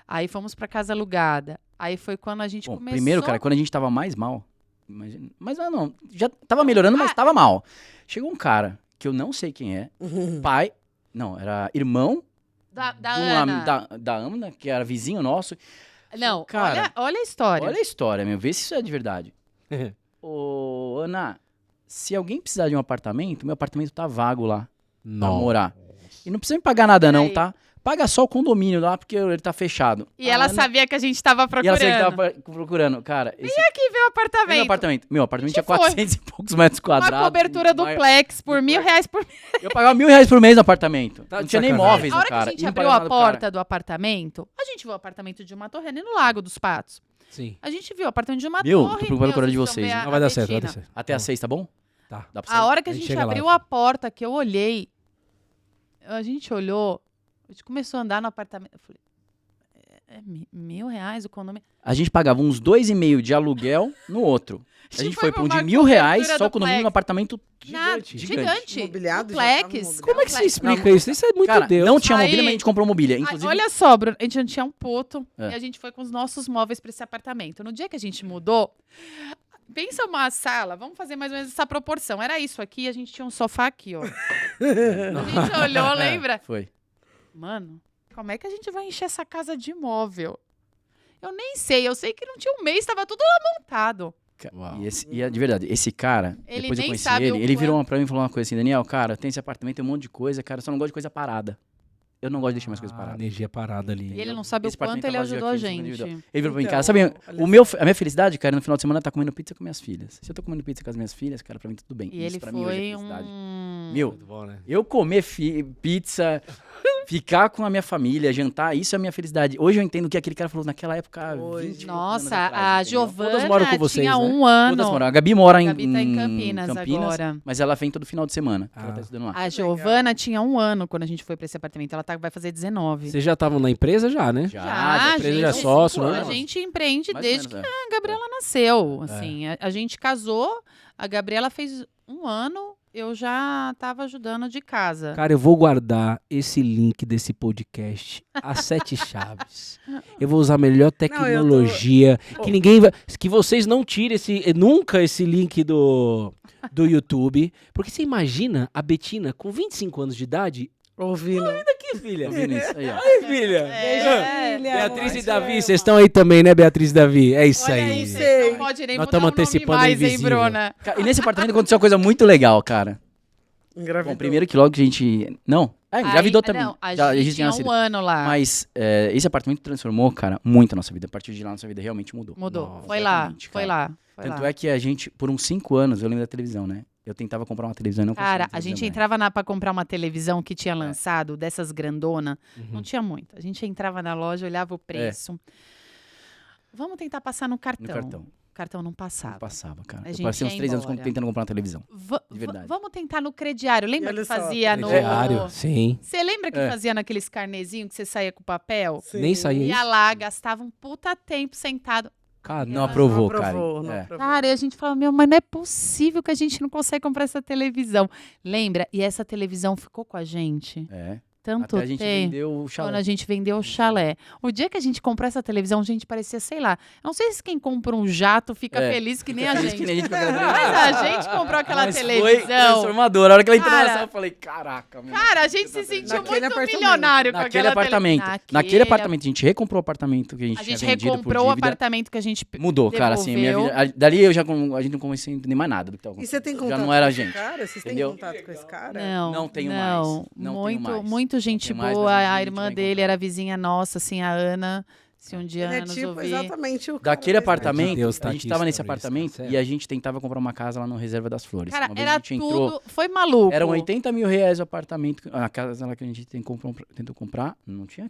Aí fomos para casa alugada. Aí foi quando a gente Bom, começou. primeiro, cara, quando a gente tava mais mal, imagina, mas não, já tava melhorando, mas tava mal. Chegou um cara, que eu não sei quem é, pai, não, era irmão da de Ana. da Ana, que era vizinho nosso. Não, Cara, olha a história. Olha a história, meu, vê se isso é de verdade. Ô, Ana, se alguém precisar de um apartamento, meu apartamento tá vago lá pra Não. morar. E não precisa me pagar nada não, Peraí. tá? Paga só o condomínio lá, porque ele tá fechado. E ela Ana- sabia que a gente tava E ela procurando. sabia que tava procurando. Cara, esse Aqui veio o apartamento. meu apartamento. Meu apartamento tinha Que foi? 400 e poucos metros quadrados. Uma cobertura maior- duplex por R$1.000 por mês. Eu pagava R$1.000 por mês no apartamento. Tá Não de tinha nem sacanagem. móveis A no hora que cara. a gente e não abriu pagava a nada pro cara. porta do apartamento, a gente viu o apartamento de uma torre ali no Lago dos Patos. Sim. A gente viu o apartamento de uma Meu, torre. tô preocupado com a hora de vocês vocês, vão ver hein? Não vai dar certo, vai Betina. dar certo. Até às 6, tá bom? Tá. Dá pra sair? A hora que a A gente gente chega lá, abriu Fê. a porta, que eu olhei, a gente olhou, a gente começou a andar no apartamento. Eu falei, é R$1.000 o condomínio? A gente pagava uns 2,5 de aluguel no outro. A gente foi pra um de R$1.000, só o condomínio no apartamento Gigante. gigante. Gigante. Mobiliado, já tava Duplex. mobiliado. Como é que você Duplex. explica isso? Isso é muito Cara, Deus. não tinha Aí- mobília, mas a gente comprou mobília. Ai, Inclusive, olha só, Bruno, a gente não tinha um puto É. e a gente foi com os nossos móveis pra esse apartamento. No dia que a gente mudou, pensa uma sala, vamos fazer mais ou menos essa proporção. Era isso aqui, a gente tinha um sofá aqui, ó. A gente olhou, lembra? foi. Mano, como é que a gente vai encher essa casa de móvel? Eu nem sei, eu sei que não tinha um mês, tava tudo lá montado. Uau. E de verdade, esse cara, Ele depois eu nem conheci sabe ele, o ele virou quanto- pra mim e falou uma coisa assim, Daniel, cara, tem esse apartamento, tem um monte de coisa, cara, eu só não gosto de coisa parada. Eu não gosto de deixar minhas coisas A paradas. energia parada ali. E ele não sabe Esse o quanto apartamento ele tá vazio ajudou a aqui, gente. ele virou pra mim, Então, cara, sabe, olha a minha felicidade, cara, no final de semana tá comendo pizza com minhas filhas. Se eu tô comendo pizza com as minhas filhas, cara, pra mim tudo bem. E Isso ele pra mim hoje é foi felicidade. um... Meu, Muito bom, né? eu comer pizza, ficar com a minha família, jantar, isso é a minha felicidade. Hoje eu entendo o que aquele cara falou naquela época, há Hoje. 20 anos Nossa, atrás, a entendeu? Giovana Todas moram com vocês, tinha né? 1 ano. Todas moram. A Gabi mora A em, Gabi tá em Campinas agora. mas ela vem todo final de semana. que Ela Ah. tá estudando lá. A Giovana tinha 1 ano quando a gente foi pra esse apartamento. Ela vai fazer 19. Vocês já estavam na empresa já, né? Já, empresa gente, já é sócio, a né? gente empreende Mais ou desde menos, que é. a Gabriela nasceu. Assim, a gente casou, a Gabriela fez 1 ano, eu já tava ajudando de casa. Cara, eu vou guardar esse link desse podcast a 7 chaves. Eu vou usar a melhor tecnologia. Que ninguém vai. Que vocês não tirem nunca esse link do YouTube. Porque você imagina a Betina com 25 anos de idade. Ouvindo. Aqui, filha. Tô vendo isso aí, ó. Ai, filha. É, Beatriz e Davi, vocês estão aí também, né, Beatriz e Davi? É isso Olha aí. aí, Sei. você não pode nem Nós mudar o tamo nome antecipando mais, o hein, invisível. Bruna? Cara, e nesse apartamento aconteceu uma coisa muito legal, cara. Engravidou. Bom, primeiro que logo que a gente... Não, engravidou Aí, também. Não, a Já- gente tinha nascido. 1 ano lá. Mas esse apartamento transformou, cara, muito a nossa vida. A partir de lá, nossa vida realmente mudou. Mudou. Nossa, Foi lá, exatamente, foi cara. lá. Foi Tanto lá. é que a gente, por uns 5 anos, eu lembro da televisão, né? Eu tentava comprar uma televisão e não conseguia. Cara, uma a gente televisão, né? entrava pra comprar uma televisão que tinha lançado, dessas grandona, não tinha muito. A gente entrava na loja, olhava o preço. Vamos tentar passar no cartão. No cartão. O cartão não passava. Não passava, cara. A Eu gente passei uns ia 3 anos embora. tentando comprar uma televisão. De verdade. Vamos tentar no crediário. Lembra olha que só, fazia no... Crediário, sim. Você lembra que É. fazia naqueles carnezinhos que você saía com papel? Sim. Nem saía Ia isso. lá, gastava um puta tempo sentado. Cara, Não aprovou, Não cara. aprovou, não É. aprovou. Cara, e a gente falava, meu, mas não é possível que a gente não consegue comprar essa televisão. Lembra? E essa televisão ficou com a gente É. tanto Até a gente tempo. vendeu o Quando chalé. a gente vendeu o chalé. O dia que a gente comprou essa televisão, a gente parecia, sei lá. Não sei se quem compra um jato fica É, feliz que nem a Feliz gente. que nem a gente com aquela Mas televisão. a gente comprou aquela Mas Foi televisão. transformador. A hora que ela entrou na Cara, sala, eu falei, caraca, meu. Cara, a gente se sentiu Naquele muito apartamento. milionário com Naquele aquela apartamento. televisão. Naquele apartamento. A gente recomprou o apartamento que a gente A tinha gente vendido recomprou por o dívida. apartamento que a gente Mudou, cara, assim, a minha devolveu. vida. Dali a gente não começou a entender mais nada do que tava E você tem acontecendo. contato Já não era com a esse gente. cara? Vocês têm entendeu? contato com esse cara? Não, Não tenho mais. Não tenho muito, mais. muito Não gente tenho mais, boa. mas A a gente irmã vai dele encontrar. era vizinha nossa, assim, a Ana. Se um dia Ele é nos tipo ouvir... exatamente o cara Daquele da apartamento, Deus tá a gente aqui tava nesse sobre isso, apartamento cara, e a gente tentava comprar uma casa lá no Reserva das Flores. Cara, Uma vez era a gente entrou, tudo... Foi maluco. eram 80 mil reais o apartamento, a casa lá que a gente tentou comprar, não tinha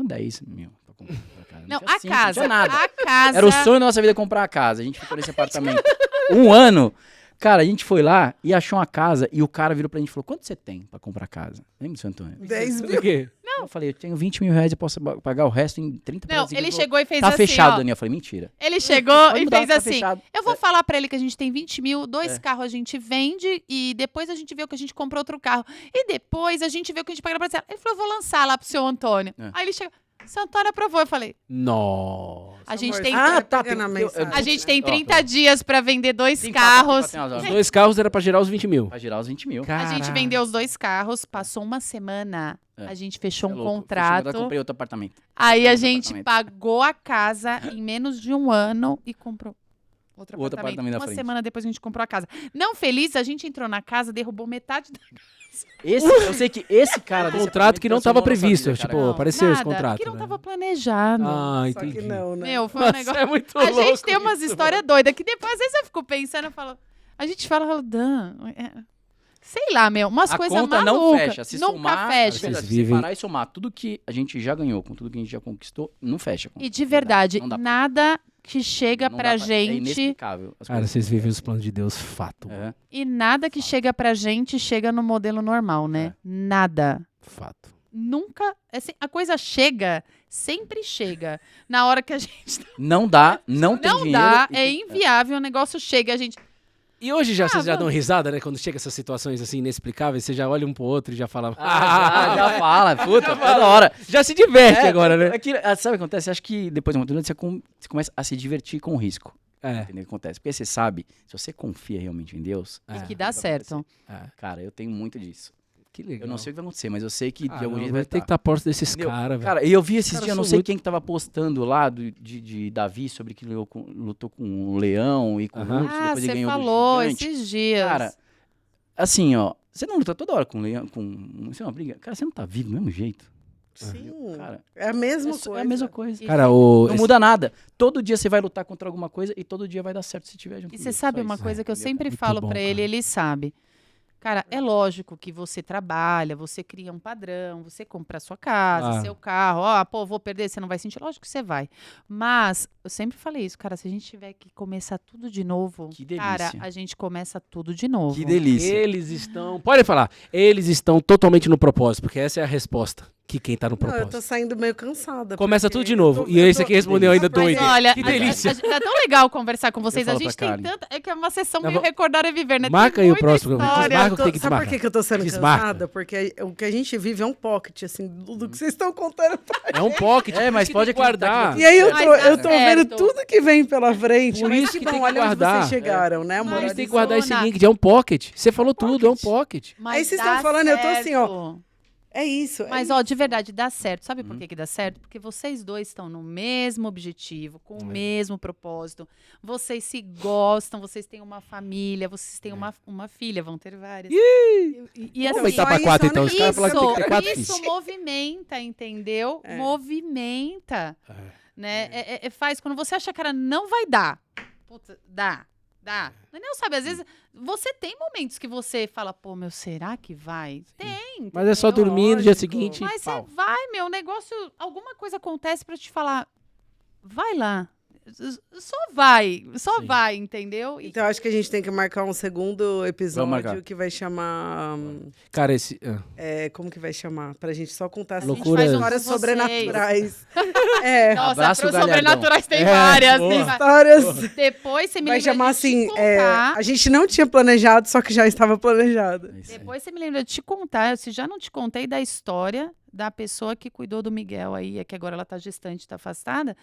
10 mil pra comprar a casa. Não, tinha a 5, casa. Não tinha nada. A casa... Era o sonho da nossa vida comprar a casa. A gente ficou nesse apartamento 1 ano. Cara, a gente foi lá e achou uma casa e o cara virou pra gente e falou, quanto você tem pra comprar a casa? Lembra, seu Antônio? 10 mil. Por quê? Eu falei, eu tenho 20 mil reais e posso pagar o resto em 30 Não, Brasil. ele chegou e fez Tá assim, fechado, ó. Daniel. Eu falei, mentira. Ele chegou Pode e mudar, fez tá assim, fechado. eu vou falar pra ele que a gente tem 20 mil, 2 carros a gente vende e depois a gente vê o que a gente comprou outro carro. E depois a gente vê o que a gente paga na parcela. Ele falou, eu vou lançar lá pro seu Antônio. É. Aí ele chegou, seu Antônio aprovou. Eu falei, Nossa. a gente Amor, tem... tá tá, pegando a tem- mensagem, A gente né? tem Ó, 30 dias pra vender 2 Tem carros. Os 2 carros era pra gerar os 20 mil. Pra gerar os 20 mil. A gente vendeu os 2 carros, passou uma semana, É. a gente fechou É um louco. contrato. Eu comprei outro apartamento. Aí a outro gente apartamento. pagou a casa em menos de 1 ano e comprou outro Outro apartamento na Uma frente. semana depois a gente comprou a casa. Não feliz, a gente entrou na casa, derrubou metade da Eu sei que esse cara desse Contrato que não apartamento tava transformou nossa previsto. vida, cara. Tipo, Não, apareceu esse nada, contrato. que não né? tava planejado. Ah, Só entendi. que não, né? Meu, foi um Nossa, negócio... é muito A louco gente tem umas isso, histórias doidas que depois, às vezes eu fico pensando, eu falo... A gente fala, Dan... Sei lá, meu, umas A coisas conta malucas. não fecha. Se Nunca somar, fecha. Vocês se vivem- separar e somar tudo que a gente já ganhou, com tudo que a gente já conquistou, não fecha. a conta. E de verdade, Não dá pra- nada que chega não pra dá É gente... inexplicável. as Cara, coisas. vocês vivem os planos de Deus, fato. É. E nada que chega pra gente chega no modelo normal, né? Nada. Fato. Nunca. Assim, a coisa chega, sempre chega. Na hora que a gente Não dá, não tem não dinheiro. dá, e é tem- inviável, o negócio chega, a gente. E hoje vocês já vamos. dão risada, né? Quando chega essas situações assim inexplicáveis, você já olha um pro outro e já fala. Já fala, puta, toda hora. Já se diverte agora, né? Sabe o que acontece? Acho que depois de uma altura você começa a se divertir com o risco. É. Entendeu o que acontece? Porque você sabe, se você confia realmente em Deus, É É. que dá certo. cara, eu tenho muito disso. Que legal. Eu não sei o que vai acontecer, mas eu sei que de algum Vai jeito vai ter que estar perto desses Entendeu? caras, velho. Cara, e eu vi esses caras dias, não são sei muito- quem que tava postando lá de Davi sobre que lutou com o leão e com o Aham. urso, Ah, depois ele você ganhou do falou gigante. esses dias. Cara, assim, ó, você não luta toda hora com o leão, isso é uma briga. Cara, você não tá vivo do mesmo jeito. Sim. Cara, É a mesma é coisa. a mesma coisa. Cara, Não muda nada. Todo dia você vai lutar contra alguma coisa e todo dia vai dar certo se tiver junto E com você Deus. sabe Só uma isso. coisa que eu Entendeu, sempre Muito falo bom, pra ele, cara. ele sabe. Cara, é lógico que você trabalha, você cria um padrão, você compra a sua casa, Ah. seu carro, ó, pô, vou perder, você não vai sentir, lógico que você vai. Mas eu sempre falei isso, cara, se a gente tiver que começar tudo de novo, Que delícia. cara, a gente começa tudo de novo. Que delícia. Eles estão. Pode falar. Eles estão totalmente no propósito, porque essa é a resposta. Que quem tá no Não, eu propósito. tô saindo meio cansada. Começa porque tudo de eu novo. tô- E eu esse tô- aqui respondeu ainda Mas doido. olha, Que delícia. é tão legal conversar com vocês. Eu A falo gente pra tem Karen. tanta. É que é uma sessão Tá meio bom. recordar e viver, né? Marca Tem aí o muita próximo. história. Desmarca o que tem que Sabe por desmarcar. que eu tô sendo Desmarca. cansada? Porque o que a gente vive é um pocket, assim, do que vocês estão contando pra É um pocket. É, mas por isso que pode tem que guardar. acreditar E aí eu Mas tô, dá eu tô vendo certo. tudo que vem pela frente. Por mas isso que bom, tem que olha onde guardar. vocês chegaram, né, amor? Por isso Mas tem que guardar esse Zona. link. É um pocket. Você falou tudo, é um pocket. Mas Aí vocês dá estão falando, eu tô assim, ó. certo. É isso. Mas, é ó, de verdade, dá certo. Sabe por que dá certo? Porque vocês dois estão no mesmo objetivo, com o mesmo propósito. Vocês se gostam, vocês têm uma família, vocês têm uma filha, vão ter várias. E Vamos assim, aumentar pra isso, 4, né? então. Os caras falaram que tem que ter 4 isso filhos. movimenta, entendeu? É. Movimenta. Né? Faz, quando você acha, cara, não vai dar. Puta, dá. Não sabe, às vezes você tem momentos que você fala, pô, meu, será que vai? Tem. Mas é só entendeu? dormir no dia Lógico. seguinte. Mas você pau. vai, meu, o negócio, alguma coisa acontece pra te falar, vai lá. Só Sim. vai, entendeu? Então acho que a gente tem que marcar um segundo Vamos marcar. episódio que vai chamar. Cara, esse. Como que vai chamar? Pra gente só contar essas Loucuras. histórias Vocês. sobrenaturais. É. Nossa, Abraço, pros Galhardão. sobrenaturais tem É, várias. boa. Tem várias. Histórias. Depois você me Vai lembra chamar de te assim. contar. A gente não tinha planejado, só que já estava planejado. É isso aí. Depois você me lembra de te contar, se já não te contei da história da pessoa que cuidou do Miguel aí, é que agora ela tá gestante, tá afastada,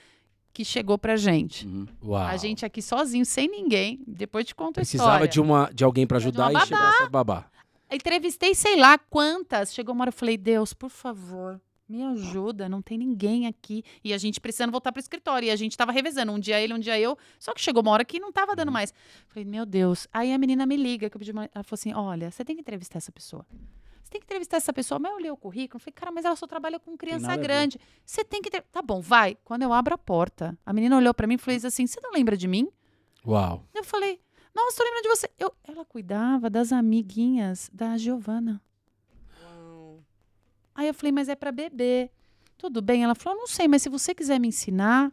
que chegou pra gente. Uhum. Uau. A gente aqui sozinho, sem ninguém. Depois te conto a Precisava história. de alguém pra ajudar uma e chegou essa babá. Entrevistei sei lá quantas. Chegou uma hora eu falei, Deus, por favor, me ajuda, não tem ninguém aqui. E a gente precisando voltar pro escritório. E a gente tava revezando, um dia ele, um dia eu. Só que chegou uma hora que não tava dando mais. Falei, meu Deus. Aí a menina me liga, que eu pedi ela falou assim, olha, você tem que entrevistar essa pessoa. Você tem que entrevistar essa pessoa. Mas eu olhei o currículo, falei, cara, mas ela só trabalha com criança nada a ver. grande. Você tem que... Tá bom, vai. Quando eu abro a porta, a menina olhou pra mim e falou assim, você não lembra de mim? Uau. Eu falei, nossa, tô lembrando de você. Ela cuidava das amiguinhas da Giovana. Uau. Aí eu falei, mas é pra bebê. Tudo bem? Ela falou, não sei, mas se você quiser me ensinar,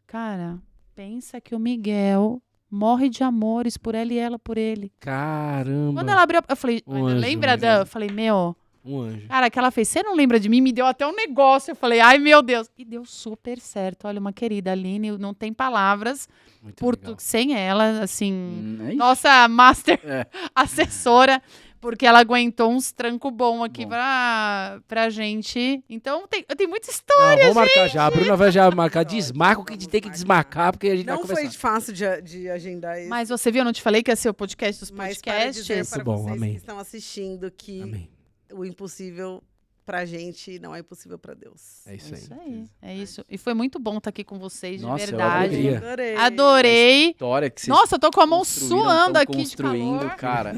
cara, pensa que o Miguel morre de amores por ela e ela por ele. Caramba. Quando ela abriu, eu falei, Um anjo, lembra um da... Eu falei, meu... Um anjo. Cara, que ela fez, você não lembra de mim? Me deu até um negócio. Eu falei, ai, meu Deus. E deu super certo. Olha, uma querida Aline, não tem palavras Muito legal. sem ela, assim... É isso. Nossa master É. assessora, porque ela aguentou uns trancos bons aqui Bom. pra gente. Então, tem muita Não, história, vamos marcar já. A Bruna vai já marcar. Desmarca o que a gente tem que desmarcar, porque a gente vai Não conversar. foi fácil de agendar isso. Mas você viu, eu não te falei que ia ser o podcast dos Mas para dizer podcasts? para Bom, vocês amém. que estão assistindo que Amém. o impossível pra gente não é impossível pra Deus. É isso aí. Isso aí, é isso. E foi muito bom estar aqui com vocês, Nossa, de eu verdade. alegria. Adorei. Adorei. História que vocês Nossa, eu tô com a mão construíram, suando tão aqui de construindo, calor. cara.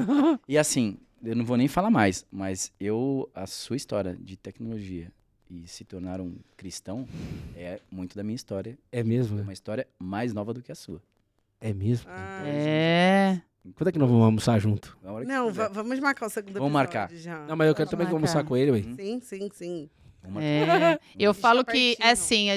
E assim, eu não vou nem falar mais, mas a sua história de tecnologia e se tornar um cristão é muito da minha história. É mesmo, É né? uma história mais nova do que a sua. É mesmo. Ah, É. Quando é que nós vamos almoçar junto? Na hora que Não, quiser. vamos marcar o segundo Vamos episódio marcar. já. Não, mas eu quero Pode também marcar. almoçar com ele, ué. Sim, sim, sim. Vamos marcar. É. Eu Deixa falo que, pertinho. assim,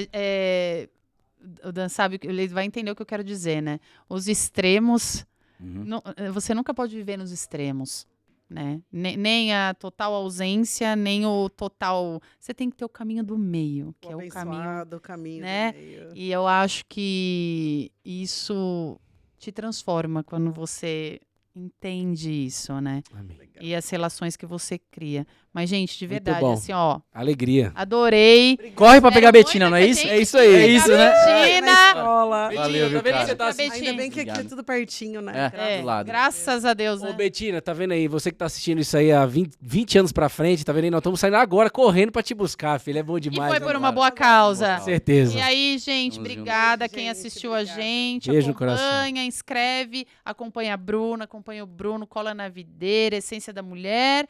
o Dan sabe, ele vai entender o que eu quero dizer, né? Os extremos, Uhum. você nunca pode viver nos extremos, né? Nem a total ausência, nem o total... Você tem que ter o caminho do meio, que é o caminho... abençoado caminho né? do meio. E eu acho que isso te transforma quando você entende isso, né? Amém. E as relações que você cria. Mas, gente, de Muito verdade, bom. assim, ó, Alegria. adorei. Corre pra pegar a Espero Betina, muito não é que a isso? gente É isso aí. É isso, né? Betina! Na escola. Valeu, viu, tá vendo que cara? você tá Betina. assistindo? Ainda bem que aqui é Obrigado. tudo pertinho, né? É. Graças do lado. Graças a Deus, Ô, né? Betina, tá vendo aí? Você que tá assistindo isso aí há 20 anos pra frente, tá vendo aí? Nós estamos saindo agora, correndo pra te buscar, filho. É bom E demais. foi né, por uma cara? boa causa. Com certeza. E aí, gente, Tamo junto. obrigada Beijo, quem gente, assistiu obrigada. a gente. Beijo no coração. Acompanha, inscreve, acompanha a Bruna, acompanha o Bruno, cola na videira, Essência da Mulher.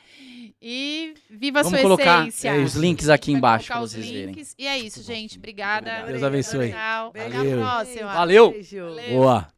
E viva a Vamos sua colocar essência. os links aqui Vai embaixo colocar pra os vocês verem. links. E é isso, gente. Obrigada. Obrigado. Deus abençoe. Tchau. Até Valeu. a próxima. Valeu. Beijo. Valeu. Boa.